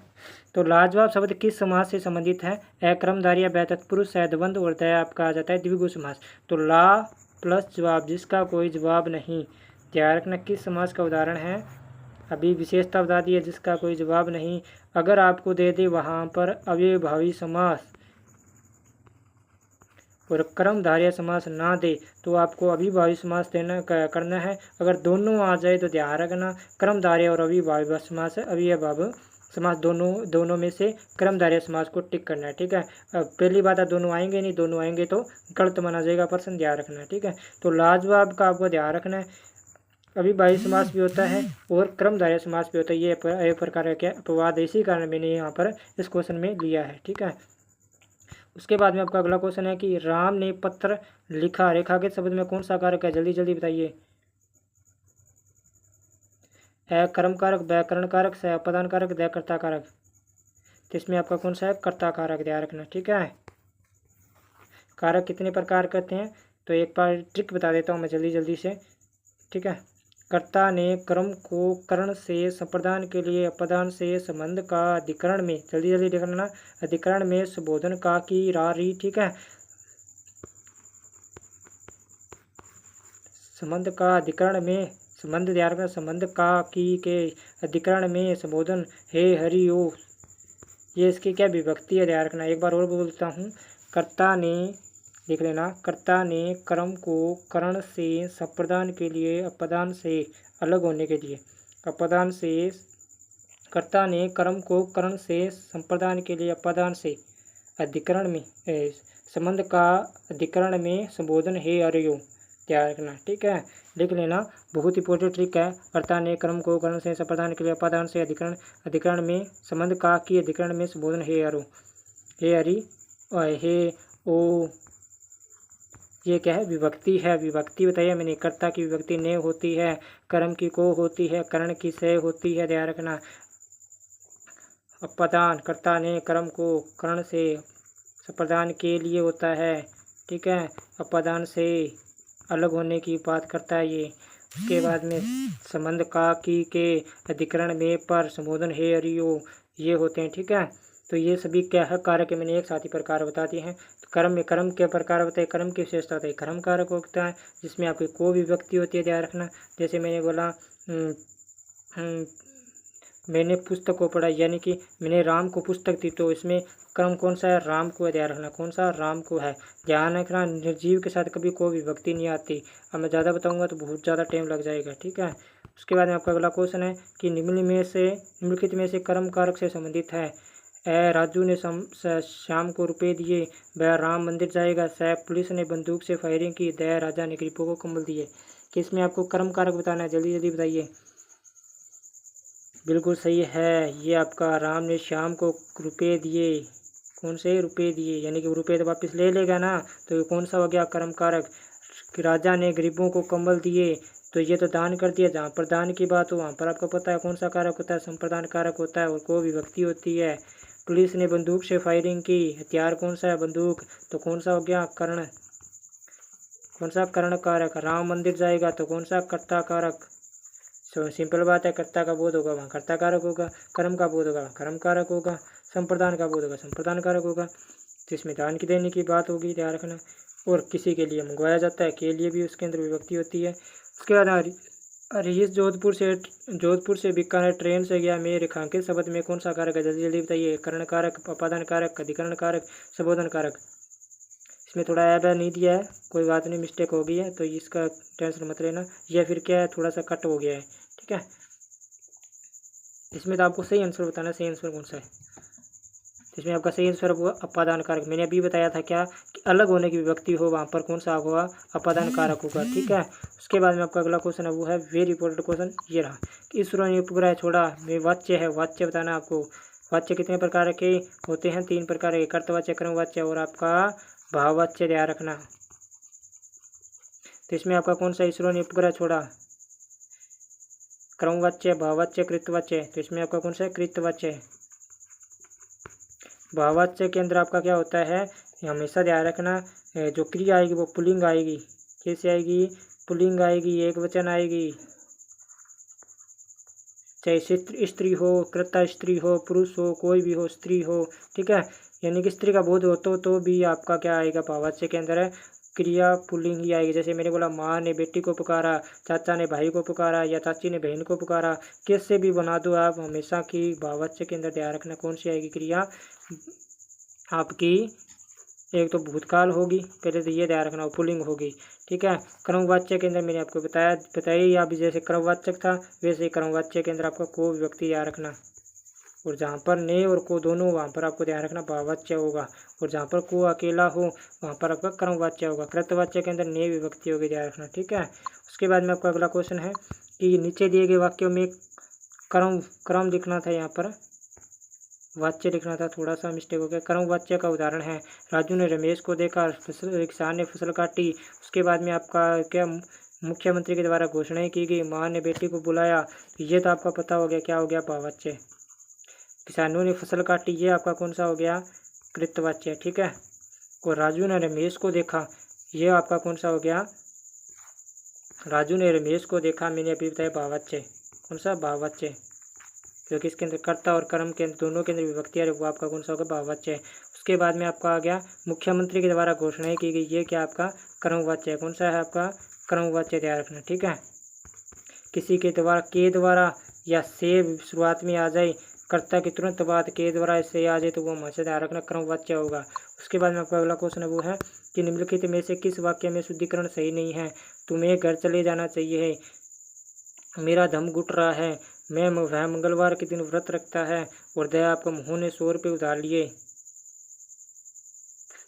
तो लाजवाब शब्द किस समास से संबंधित है। क्रमधारय व तत्पुरुष सैद्वंद और दया आपका आ जाता है द्विगु समास। तो ला प्लस जवाब जिसका कोई जवाब नहीं, ध्यान रखना किस समास का उदाहरण है। अभी विशेषता बता दी है, जिसका कोई जवाब नहीं। अगर आपको दे दे वहाँ पर अव्ययभावी समास और क्रमधारय समास ना दे तो आपको अभिभावी समास देना करना है। अगर दोनों आ जाए तो ध्यान रखना क्रमधारय और अभिभावी समास अव्ययभाव समास दोनों में से क्रमधारय समास को टिक करना है, ठीक है। अब पहली बात है दोनों आएंगे नहीं, दोनों आएंगे तो गलत माना जाएगा प्रश्न, ध्यान रखना है, ठीक है। तो लाजवाब का आपको ध्यान रखना है, अभिभावी समास भी होता है और क्रमधारय समास भी होता है। ये एक प्रकार का क्या अपवाद है, इसी कारण मैंने यहाँ पर इस क्वेश्चन में लिया है, ठीक है। उसके बाद में आपका अगला क्वेश्चन है कि राम ने पत्र लिखा, रेखांकित शब्द में कौन सा कारक है, जल्दी जल्दी बताइए। कर्म कारक, व्याकरण कारक, से अपदान कारक, द कर्ता कारक। तो इसमें आपका कौन सा है, कर्ता कारक, ध्यान रखना, ठीक है। कारक कितने प्रकार करते हैं तो एक बार ट्रिक बता देता हूँ मैं जल्दी जल्दी से, ठीक है। कर्ता ने कर्म को करण से संप्रदान के लिए अपदान से संबंध का अधिकरण में, जल्दी जल्दी देखना, अधिकरण में संबोधन का की री, ठीक है। संबंध का अधिकरण में, संबंध ध्यान रखना, संबंध का की के अधिकरण में संबोधन हे हरि ओ, ये इसकी क्या विभक्ति है, ध्यान रखना। एक बार और बोलता हूँ, कर्ता ने, देख लेना, कर्ता ने कर्म को करण से संप्रदान के लिए अपदान से अलग होने के लिए, अपदान से, कर्ता ने कर्म को करण से संप्रदान के लिए अपदान से अधिकरण में संबंध का अधिकरण में संबोधन हे अर्यो, ध्यान रखना, ठीक है। लिख लेना, बहुत इंपॉर्टेंट ट्रिक है। कर्ता ने कर्म को करण से संप्रदान के लिए अपदान से अधिकरण में संबंध का की अधिकरण में संबोधन हे अरो, हे हरि, हे ओ, ये क्या है, विभक्ति है। विभक्ति बताइए मैंने, कर्ता की विभक्ति ने होती है, कर्म की को होती है, करण की से होती है, ध्यान रखना। अपदान, कर्ता ने कर्म को करण से संप्रदान के लिए होता है, ठीक है, अपदान से अलग होने की बात करता है ये। उसके बाद में संबंध का की के अधिकरण में पर संबोधन हे हरियो, ये होते हैं, ठीक है। तो ये सभी क्या है, कारक के मैंने एक साथ ही प्रकार बता दिए हैं। तो कर्म में कर्म के प्रकार होते हैं, कर्म की विशेषता होता है कर्म कारक होता है, जिसमें आपकी को विभक्ति होती है, ध्यान रखना। जैसे मैंने बोला मैंने पुस्तक को पढ़ा, यानी कि मैंने राम को पुस्तक दी, तो इसमें कर्म कौन सा है, राम को है, ध्यान रखना, कौन सा, राम को है, ध्यान रखना। निर्जीव के साथ कभी कोई विभक्ति नहीं आती। अब मैं ज़्यादा बताऊंगा तो बहुत ज़्यादा टाइम लग जाएगा, ठीक है। उसके बाद में आपका अगला क्वेश्चन है कि निम्नलिखित में से कर्म कारक से संबंधित है। राजू ने श्याम को रुपए दिए, वह राम मंदिर जाएगा। पुलिस ने बंदूक से फायरिंग की, राजा ने गरीबों को कंबल दिए। कि इसमें आपको कर्म कारक बताना है, जल्दी जल्दी बताइए। बिल्कुल सही है, ये आपका राम ने श्याम को रुपए दिए। कौन से रुपए दिए, यानी कि रुपए तो वापस ले लेगा ना, तो ये कौन सा हो गया कर्म कारक। राजा ने गरीबों को कंबल दिए, तो ये तो दान कर दिया। जहाँ पर दान की बात हो वहाँ पर आपको पता है कौन सा कारक होता है, संप्रदान कारक होता है, और को विभक्ति होती है। पुलिस ने बंदूक से फायरिंग की, हथियार कौन सा है, बंदूक, तो कौन सा हो गया कर्ण। कौन सा कर्ण कारक। राम मंदिर जाएगा तो कौन सा कर्ता कारक। सिंपल बात है, कर्ता का बोध होगा वहाँ कर्ता कारक होगा, कर्म का बोध होगा वहाँ कर्म कारक होगा, संप्रदान का बोध होगा संप्रदान कारक होगा। तो इसमें दान की देने की बात होगी, ध्यान रखना। और किसी के लिए मंगवाया जाता है, के लिए भी उसके अंदर विभक्ति होती है। उसके बाद रईस जोधपुर से बीकानेर ट्रेन से गया, मैं रेखांकित शब्द में कौन सा कारक है, जल्दी जल्दी बताइए। कर्ण कारक, अपादान कारक, अधिकरण कारक, संबोधन कारक। इसमें थोड़ा ऐब नहीं दिया है, कोई बात नहीं, मिस्टेक हो गई है तो इसका टेंशन मत लेना। या फिर क्या है, थोड़ा सा कट हो गया है, ठीक है। इसमें तो आपको सही आंसर बताना, सही आंसर कौन सा है। इसमें आपका सही आंसर हुआ अपादान कारक। मैंने अभी बताया था क्या, कि अलग होने की विभक्ति हो वहाँ पर कौन सा होगा, अपादान कारक होगा, ठीक है। उसके बाद में आपका अगला क्वेश्चन है, वो है वेरी इंपॉर्टेंट क्वेश्चन, ये रहा कि इसरो ने उपग्रह छोड़ा। में वाच्य है, वाच्य बताना आपको। वाच्य कितने प्रकार के होते हैं, 3 प्रकार के, कर्तवाच्य, क्रमवाच्य और आपका भाववाच्य, ध्यान रखना। तो इसमें आपका कौन सा इसरो ने उपग्रह छोड़ा, क्रमवाच्य, भाववाच्य, कृतवाच्य। तो इसमें आपका कौन सा है, कृतवाच्य। भाववाच्य के अंदर आपका क्या होता है, हमेशा ध्यान रखना, जो क्रिया आएगी वो पुल्लिंग आएगी। कैसे आएगी, पुल्लिंग आएगी, एक वचन आएगी। चाहे स्त्री हो, कर्ता स्त्री हो, पुरुष हो, कोई भी हो, स्त्री हो, ठीक है। यानी कि स्त्री का बोध हो तो भी आपका क्या आएगा, भाववाच्य के अंदर है क्रिया पुल्लिंग ही आएगी। जैसे मैंने बोला, माँ ने बेटी को पुकारा, चाचा ने भाई को पुकारा, या चाची ने बहन को पुकारा। कैसे भी बना दो आप, हमेशा की भाववाच्य के अंदर ध्यान रखना कौन सी आएगी क्रिया आपकी। एक तो भूतकाल होगी, पहले तो ये ध्यान रखना, पुल्लिंग होगी, ठीक है। क्रमवाच्य के अंदर मैंने आपको बताया अभी, जैसे क्रमवाचक था वैसे ही क्रमवाच्य के अंदर आपका को विभक्ति ध्यान रखना। और जहाँ पर ने और को दोनों, वहाँ पर आपको ध्यान रखना भाववाच्य होगा। और जहाँ पर को अकेला हो वहाँ पर आपका क्रमवाच्य होगा। कृतवाच्य के अंदर ने विभक्ति होगी, ध्यान रखना, ठीक है। उसके बाद में आपका अगला क्वेश्चन है कि नीचे दिए गए वाक्यों में क्रम लिखना था, यहाँ पर वाच्य लिखना था, थोड़ा सा मिस्टेक हो गया। क्रम वाच्य का उदाहरण है, राजू ने रमेश को देखा, किसान ने फसल काटी। उसके बाद में आपका क्या, मुख्यमंत्री के द्वारा घोषणाएं की गई, माँ ने बेटी को बुलाया। ये तो आपका पता हो गया, क्या हो गया, भाववाच्य। किसानों ने फसल काटी, ये आपका कौन सा हो गया, कृतवाच्य, ठीक है। और राजू ने रमेश को देखा, ये आपका कौन सा हो गया, राजू ने रमेश को देखा, मैंने अभी बताया भाववाच्य। कौन सा, भाववाच्य, क्योंकि इसके अंदर कर्ता और कर्म के दोनों के अंदर विभक्ति है, वो आपका कौन सा होगा, भाववाच्य। उसके बाद में आपका आ गया, मुख्यमंत्री के द्वारा घोषणाएं की गई, ये क्या आपका क्रमवाच्य है। कौन सा है आपका, क्रमवाच्य, ध्यान रखना, ठीक है। किसी के द्वारा या से शुरुआत में आ जाए, कर्ता के तुरंत बाद के द्वारा से आ जाए तो वो हमेशा ध्यान रखना क्रमवाच्य होगा। उसके बाद में आपका अगला क्वेश्चन है, वो है कि निम्नलिखित में से किस वाक्य में शुद्धिकरण सही नहीं है। तुम्हें घर चले जाना चाहिए है, मेरा दम घुट रहा है, वह मंगलवार के दिन व्रत रखता है, और दया आपका मुँह ने 100 रुपये उधार लिए।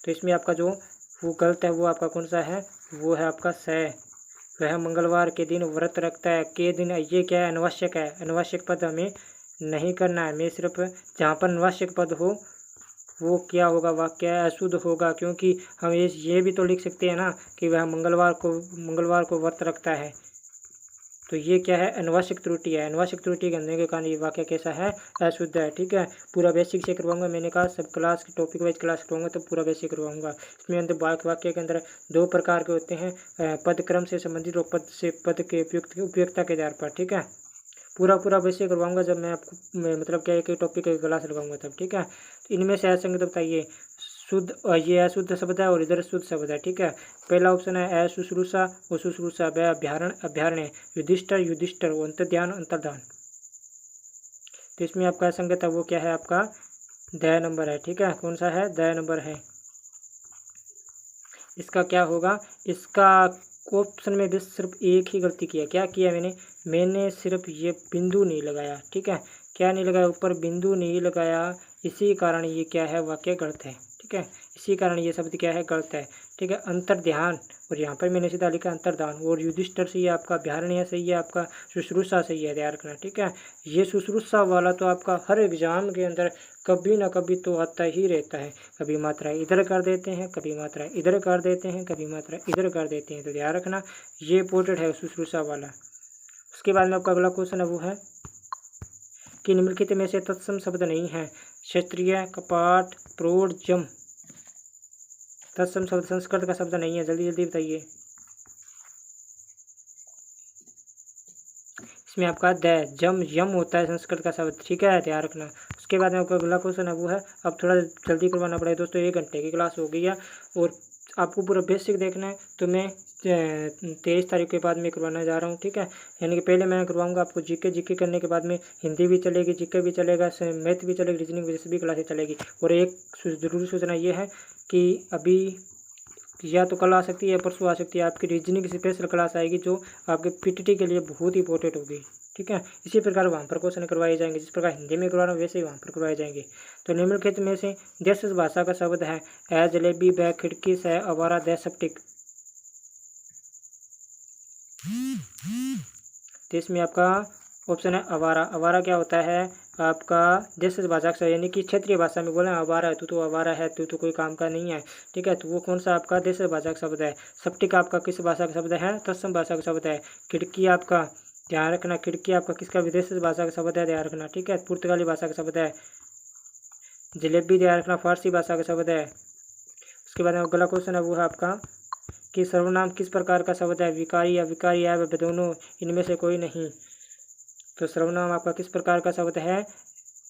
तो इसमें आपका जो वो गलत है वो आपका कौन सा है, वो है आपका स। वह मंगलवार के दिन व्रत रखता है, के दिन, ये क्या है, अनावश्यक है। अनावश्यक पद हमें नहीं करना है, मैं सिर्फ जहाँ पर अनावश्यक पद हो वो क्या होगा, वाक्य अशुद्ध होगा। क्योंकि हम ये भी तो लिख सकते हैं ना कि वह मंगलवार को व्रत रखता है, तो ये क्या है, अनावश्यक त्रुटि है। अनावश्यक त्रुटि करने के कारण ये वाक्य कैसा है, अशुद्ध है, ठीक है। पूरा बेसिक से करवाऊंगा, मैंने कहा सब क्लास के टॉपिक वाइज क्लास करवाऊंगा तो पूरा बेसिक करवाऊंगा। इसमें अंदर वाक्य के अंदर 2 प्रकार के होते हैं, पद क्रम से संबंधित और पद के उपयुक्तता के आधार पर, ठीक है। पूरा बेसिक करवाऊंगा जब मैं आपको मतलब क्या एक टॉपिक का क्लास लगाऊंगा तब, ठीक है। तो इनमें से असंगत बताइए, शुद्ध, ये अशुद्ध शब्द है और इधर शुद्ध शब्द है, ठीक है। पहला ऑप्शन है अशुश्रूषा और शुश्रूषा, वह अभ्यारण, युधिष्ठर, अंतर्ध्यान, अंतर्धान। तो इसमें आपका असंगत है वो क्या है, आपका दया नंबर है, ठीक है। कौन सा है, दया नंबर है। इसका क्या होगा, इसका ऑप्शन में भी सिर्फ एक ही गलती किया, क्या किया मैंने सिर्फ ये बिंदु नहीं लगाया, ठीक है। क्या नहीं लगाया, ऊपर बिंदु नहीं लगाया, इसी कारण ये क्या है, वाक्य गलत है। ठीक है, इसी कारण ये शब्द क्या है, गलत है। ठीक है, अंतर ध्यान, और यहाँ पर मैंने सीधा लिखा अंतर्धान, और युधिष्ठिर सही है आपका, अभ्यारण्य सही है आपका, शुश्रूषा सही है, ध्यान रखना। ठीक है, ये शुश्रूषा वाला तो आपका हर एग्जाम के अंदर कभी ना कभी तो आता ही रहता है। कभी मात्रा इधर कर देते हैं, कभी मात्रा इधर कर देते हैं, कभी मात्रा इधर कर देते हैं, तो ध्यान रखना ये इंपॉर्टेंट है शुश्रूषा वाला। उसके बाद में आपका अगला क्वेश्चन है वो है कि निम्नलिखित में से तत्सम शब्द नहीं है। क्षत्रिय, कपाट, प्रौढ़, जम, तत्सम शब्द संस्कृत का शब्द नहीं है, जल्दी जल्दी बताइए। इसमें आपका द, जम, यम होता है संस्कृत का शब्द। ठीक है, ध्यान रखना। उसके बाद में आपका अगला क्वेश्चन है वो है, अब थोड़ा जल्दी करवाना पड़ेगा दोस्तों, 1 घंटे की क्लास हो गई है और आपको पूरा बेसिक देखना है, तो मैं 23 तारीख के बाद में करवाना जा रहा हूँ। ठीक है, यानी कि पहले मैं करवाऊंगा आपको जीके, जीके करने के बाद में हिंदी भी चलेगी, जीके भी चलेगा, मैथ भी चलेगी, रीजनिंग भी, सभी क्लासेस चलेगी। और एक ज़रूरी सूचना ये है कि अभी या तो कल आ सकती है, परसों आ सकती है, आपकी रीजनिंग की स्पेशल क्लास आएगी जो आपके पीटीटी के लिए बहुत ही इंपॉर्टेंट होगी। ठीक है, इसी प्रकार वहाँ पर क्वेश्चन करवाए जाएंगे, जिस प्रकार हिंदी में करवा रहा हूँ वैसे ही वहाँ पर करवाए जाएंगे। तो निम्नलिखित में से देश भाषा का शब्द है ए, जलेबी, ब, खिड़की, स, आवारा, द, सप्टिक। तो इसमें आपका ऑप्शन है आवारा। आवारा क्या होता है आपका देश भाषा का, यानी कि क्षेत्रीय भाषा में बोले आवारा है, तू तो आवारा है, तू तो कोई काम का नहीं है। ठीक है, तो वो कौन सा आपका देश भाषा का शब्द है। सप्टिक आपका किस भाषा का शब्द है, तत्सम भाषा का शब्द है। खिड़की आपका, ध्यान रखना, खिड़की आपका किसका, विदेशी भाषा का शब्द है, ध्यान रखना। ठीक है, पुर्तगाली भाषा का शब्द है। जलेबी, ध्यान रखना, फारसी भाषा का शब्द है। उसके बाद में अगला क्वेश्चन है वो है आपका कि सर्वनाम किस प्रकार का शब्द है, विकारी या विकारी है, वह दोनों, इनमें से कोई नहीं। तो सर्वनाम आपका किस प्रकार का शब्द है,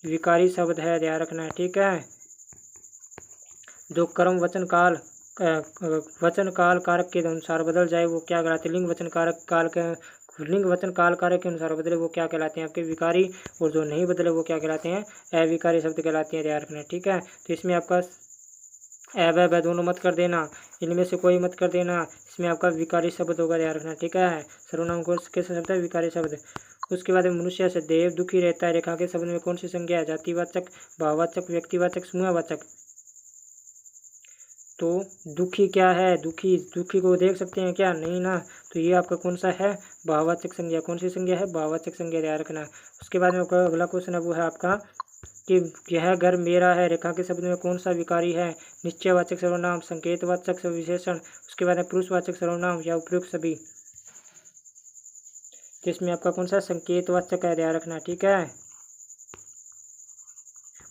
विकारी शब्द है, ध्यान रखना है। ठीक है, जो कर्म वचन काल कारक के अनुसार बदल जाए वो क्या कहलाते हैं, लिंग वचन काल कारक के अनुसार बदले वो क्या कहलाते हैं आपके, विकारी, और जो नहीं बदले वो क्या कहलाते हैं, अविकारी शब्द कहलाते हैं, ध्यान रखना। ठीक है, तो इसमें आपका व दोनों मत कर देना, इनमें से कोई मत कर देना, इसमें आपका विकारी शब्द होगा, ध्यान रखना। ठीक है, सर्वनाम को कैसे शब्द है, विकारी शब्द। उसके बाद मनुष्य से देव दुखी रहता है, रेखा के शब्द में कौन सी संज्ञा है, जातिवाचक, भाववाचक, व्यक्तिवाचक, समूहवाचक। तो दुखी क्या है, दुखी, दुखी को देख सकते हैं क्या, नहीं ना, तो ये आपका कौन सा है, भाववाचक संज्ञा। कौन सी संज्ञा है, भाववाचक संज्ञा, ध्यान रखना। उसके बाद में अगला क्वेश्चन है वो है आपका कि यह घर मेरा है, रेखा के शब्द में कौन सा विकारी है, निश्चयवाचक सर्वनाम, संकेतवाचक विशेषण, उसके बाद में पुरुषवाचक सर्वनाम या उपयुक्त सभी। तो इसमें आपका कौन सा संकेतवाचक है, ध्यान रखना। ठीक है,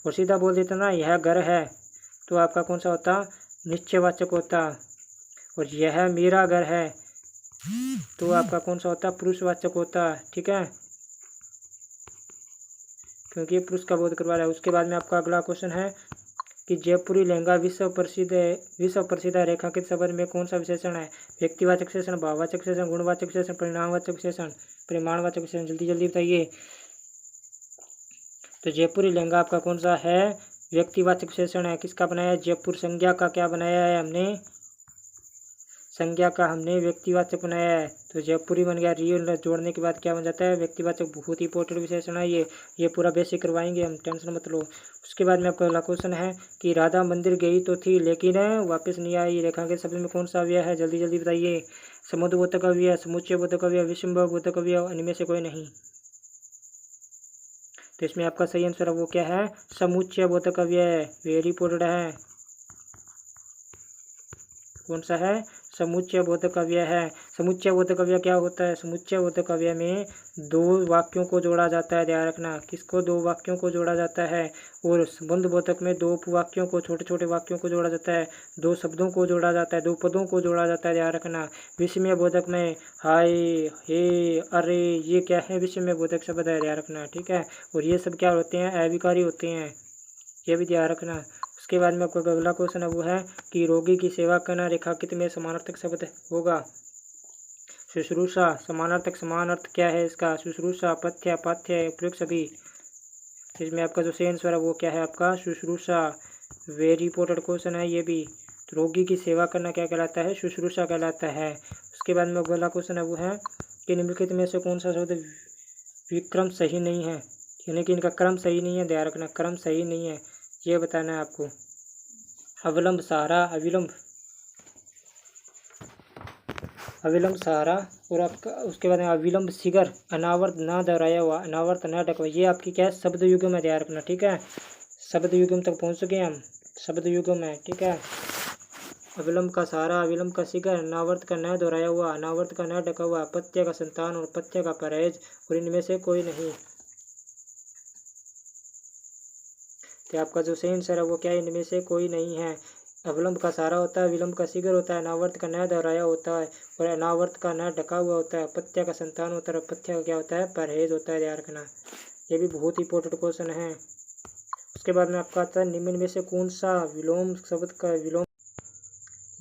और सीधा बोल देता ना यह घर है, तो आपका कौन सा होता, निश्चयवाचक होता। और यह मेरा घर है, तो आपका कौन सा होता, पुरुषवाचक होता। ठीक है, क्योंकि ये पुरुष का बोध करवा रहा है। उसके बाद में आपका अगला क्वेश्चन है कि जयपुरी लहंगा विश्व प्रसिद्ध है, रेखांकित शब्द में कौन सा विशेषण है, व्यक्तिवाचक विशेषण, भाववाचक विशेषण, गुणवाचक विशेषण, परिणामवाचक विशेषण, परिमाणवाचक विशेषण, जल्दी जल्दी बताइए। तो जयपुरी लहंगा आपका कौन सा है, व्यक्तिवाचक विशेषण है। किसका बनाया है, जयपुर। संज्ञा का क्या बनाया है हमने, संज्ञा का हमने व्यक्तिवाचक बनाया है, तो जयपुरी बन गया। रियल जोड़ने के बाद क्या बन जाता है, व्यक्तिवाचक। बहुत ही इंपॉर्टेंट विशेषण है ये पूरा बेसिक करवाएंगे हम, टेंशन मत लो। उसके बाद में आपका अगला क्वेश्चन है कि राधा मंदिर गई तो थी लेकिन वापस नहीं आई, रेखा के शब्द में कौन सा अव्यय है, जल्दी जल्दी बताइए। समुद्र बोधक अव्यय, समुच्चय बोधक अव्यय, विषम बोधक अव्यय, इनमें से कोई नहीं। तो इसमें आपका सही आंसर है वो क्या है, समुच्चय बोधक अव्यय, वेरी इंपॉर्टेंट है। कौन सा है, समुच्चय बोधक अव्यय है। समुच्चय बोधक अव्यय क्या होता है, समुच्चय बोधक अव्यय में दो वाक्यों को जोड़ा जाता है, ध्यान रखना। किसको, दो वाक्यों को जोड़ा जाता है। और संबंध बोधक में दो वाक्यों को, छोटे छोटे वाक्यों को जोड़ा जाता है, दो शब्दों को जोड़ा जाता है, दो पदों को जोड़ा जाता है, ध्यान रखना। विषमय बोधक में हाय, हे, अरे, ये क्या है, विषमय बोधक शब्द है, ध्यान रखना। ठीक है, और ये सब क्या होते हैं, अविकारी होते हैं, ये भी ध्यान रखना। उसके बाद में आपका अगला क्वेश्चन है वो है कि रोगी की सेवा करना रेखांकित में समानार्थक शब्द होगा। शुश्रूषा, समानार्थक, समान अर्थ क्या है इसका, शुश्रूषा, पथ्य, पाथ्य, उपयुक्त सभी। इसमें आपका जो सही आंसर है वो क्या है आपका, शुश्रूषा। वेरी इंपॉर्टेंट क्वेश्चन है ये भी। तो रोगी की सेवा करना क्या कहलाता है, शुश्रूषा कहलाता है। उसके बाद में अगला क्वेश्चन है वो है कि निम्नलिखित में से कौन सा शब्द विक्रम सही नहीं है, यानी कि इनका क्रम सही नहीं है, ध्यान रखना, क्रम सही नहीं है। ये बताना है आपको। अविलंब सहारा, अविलंब सहारा, और आपका उसके बाद में अविलंब शिगर, अनावर्त ना दोहराया हुआ, अनावर्त ना ढका हुआ। ये आपकी क्या है, शब्द युग्म में ध्यान रखना, ठीक है। शब्द युग्म तक पहुंच चुके हैं हम, शब्द युग्म है, ठीक है। अविलंब का सहारा, अविलंब का शिगर, अनावर्त का न दोहराया हुआ, अनावर्त का न ढका हुआ, पत्य का संतान और पत्य का परहेज, और इनमें से कोई नहीं। तो आपका जो सही आंसर है वो क्या है, इनमें से कोई नहीं है। अविलंब का सहारा होता है, विलंब का शिगर होता है, अनावर्त का न दोहराया होता है और अनावर्त का न ढका हुआ होता है, पत्य का संतान होता है और पत्य का क्या होता है, परहेज होता है, ध्यान रखना। ये भी बहुत इंपॉर्टेंट क्वेश्चन है। उसके बाद में आपका आता है, निम्न में से कौन सा विलोम शब्द का विलोम,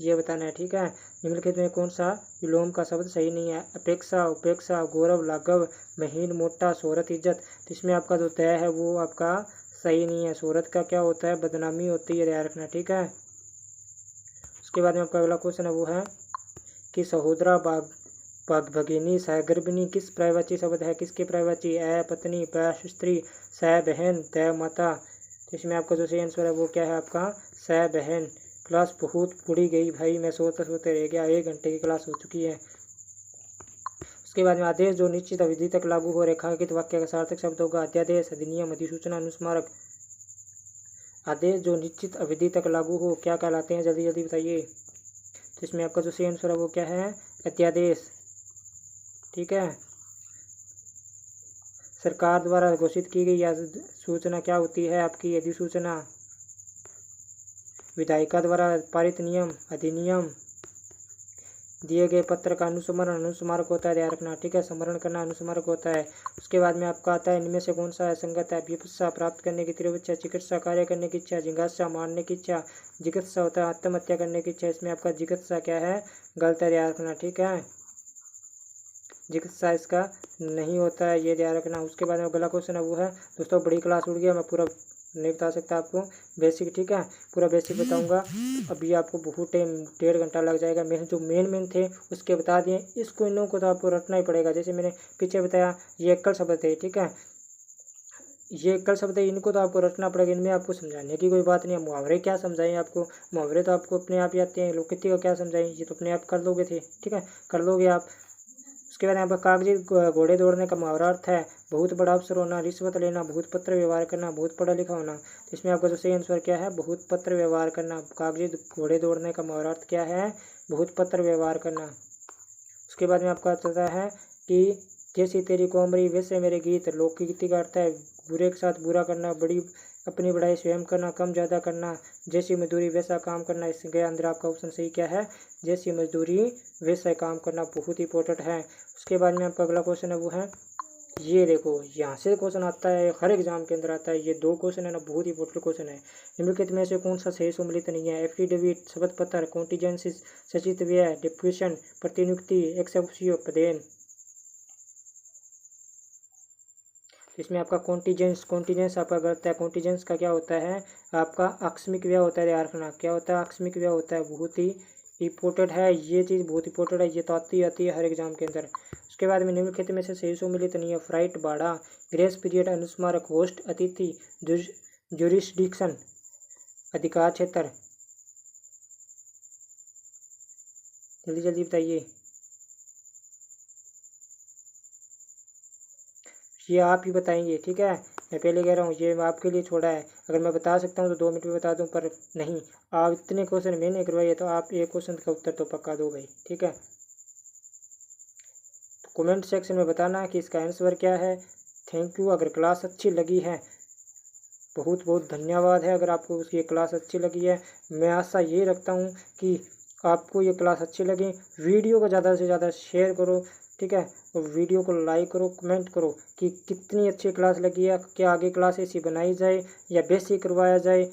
ये बताना है, ठीक है। निम्नलिखित में कौन सा विलोम का शब्द सही नहीं है। अपेक्षा, उपेक्षा, गौरव, लाघव, महीन, मोटा, शोहरत, इज्जत। तो इसमें आपका जो तय है वो आपका सही नहीं है। शोहरत का क्या होता है, बदनामी होती है, ध्यान रखना, ठीक है। उसके बाद में आपका अगला क्वेश्चन है वो है कि सहोदरा, भगिनी, सहगर्भिणी किस पर्यायवाची शब्द है, किसके पर्यायवाची। अ पत्नी, प स्त्री, स बहन, द माता। तो इसमें आपका जो सही आंसर है वो क्या है, आपका स बहन। क्लास बहुत बुरी गई भाई, मैं सोते सोते रह गया, 1 घंटे की क्लास हो चुकी है। उसके बाद में आदेश जो निश्चित अवधि तक लागू हो, रेखांकित वाक्य का सार्थक शब्द होगा। अध्यादेश, अधिनियम, अधिसूचना, अनुस्मारक। आदेश जो निश्चित अवधि तक लागू हो क्या कहलाते हैं, जल्दी जल्दी बताइए। तो इसमें आपका जो सही आंसर है वो क्या है, अध्यादेश, ठीक है। सरकार द्वारा घोषित की गई या सूचना क्या होती है, आपकी अधिसूचना। विधायिका द्वारा पारित नियम, अधिनियम। दिए गए पत्र का अनुस्मरण, अनुस्मारक होता है, ध्यान रखना, ठीक है। स्मरण करना अनुस्मारक होता है। उसके बाद में आपका आता है, इनमें से कौन सा असंगत है। विपस्सा, प्राप्त करने की तीव्र इच्छा। चिकित्सा, कार्य करने की इच्छा। जिज्ञासा, मारने की इच्छा। जिज्ञासा होता है आत्महत्या करने की इच्छा। इसमें आपका जिज्ञासा क्या है, गलत है, ध्यान रखना, ठीक है। जिज्ञासा इसका नहीं होता है, ये ध्यान रखना। उसके बाद में अगला क्वेश्चन है वो है, दोस्तों बड़ी क्लास उड़ गया, मैं पूरा नहीं बता सकता आपको बेसिक, ठीक है। पूरा बेसिक बताऊंगा, अभी आपको बहुत टाइम, 1.5 घंटा लग जाएगा। मैंने जो मेन थे उसके बता दिए, इसको इन लोगों को तो आपको रटना ही पड़ेगा। जैसे मैंने पीछे बताया, ये एकल शब्द थे, ठीक है। ये एकल शब्द है, इनको तो आपको रटना पड़ेगा, इनमें आपको समझाने की कोई बात नहीं है। मुहावरे क्या समझाएं आपको, मुहावरे तो आपको अपने आप ही आते हैं। लोककृति का क्या समझाएं, ये तो अपने आप कर लोगे थे, ठीक है, कर लोगे आप। उसके बाद यहाँ पर कागजी घोड़े दौड़ने का मुहावरा अर्थ है बहुत बड़ा अफसर होना, रिश्वत लेना, बहुत पत्र व्यवहार करना, बहुत पढ़ा लिखा होना। तो इसमें आपका जो सही आंसर क्या है, बहुत पत्र व्यवहार करना। कागजी घोड़े दौड़ने का मुहावरा अर्थ क्या है, बहुत पत्र व्यवहार करना। उसके बाद में आपका चलता है कि जैसी तेरी कोमरी वैसे मेरे गीत। लोकगीति का अर्थ है बुरे के साथ बुरा करना, बड़ी अपनी बड़ाई स्वयं करना, कम ज़्यादा करना, जैसी मजदूरी वैसा काम करना। इसके अंदर आपका ऑप्शन सही क्या है, जैसी मजदूरी वैसा काम करना, बहुत इंपॉर्टेंट है। उसके बाद में आपका अगला क्वेश्चन है वो है, ये देखो यहाँ से क्वेश्चन आता है, हर एग्जाम के अंदर आता है। ये 2 क्वेश्चन है ना, बहुत इंपॉर्टेंट क्वेश्चन है। निम्नलिखित में से कौन सा सही सम्मिलित नहीं है। एफिडेविट, शपथ पत्र, कॉन्टीजेंसिस, सचित व्यय, डिप्यूशन, प्रतिनियुक्ति, एक्स ऑफिशियो, पदेन। इसमें आपका कॉन्टीजेंस आपका गलत है। कॉन्टीजेंस का क्या होता है, आपका आकस्मिक व्यय होता है, ध्यान रखना। क्या होता है, आकस्मिक व्यय होता है, बहुत ही इंपॉर्टेंट है। ये चीज़ बहुत इंपॉर्टेंट है, ये तो आती है हर एग्जाम के अंदर। उसके बाद में निम्नलिखित में से सही सम्मिलित नहीं है। फ्राइट, भाड़ा, ग्रेस पीरियड, अनुस्मारक, होस्ट, अतिथि, जुरिस्डिक्शन, अधिकार क्षेत्र। जल्दी जल्दी बताइए। ये आप ही बताएंगे, ठीक है। मैं पहले कह रहा हूँ, ये आपके लिए छोड़ा है। अगर मैं बता सकता हूँ तो 2 मिनट में बता दूँ, पर नहीं, आप इतने क्वेश्चन मैंने करवाए तो आप एक क्वेश्चन का उत्तर तो पक्का दो भाई, ठीक है। तो कमेंट सेक्शन में बताना कि इसका आंसर क्या है। Thank you. अगर क्लास अच्छी लगी है, बहुत बहुत धन्यवाद है। अगर आपको उसकी ये क्लास अच्छी लगी है, मैं आशा ये रखता हूँ कि आपको ये क्लास अच्छी लगी। वीडियो को ज़्यादा से ज़्यादा शेयर करो, ठीक है, और वीडियो को लाइक करो, कमेंट करो कि कितनी अच्छी क्लास लगी है, क्या आगे क्लास ऐसी बनाई जाए या बेसिक करवाया जाए,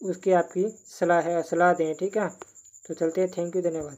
उसकी आपकी सलाह है, सलाह दें, ठीक है। तो चलते हैं, थैंक यू, धन्यवाद।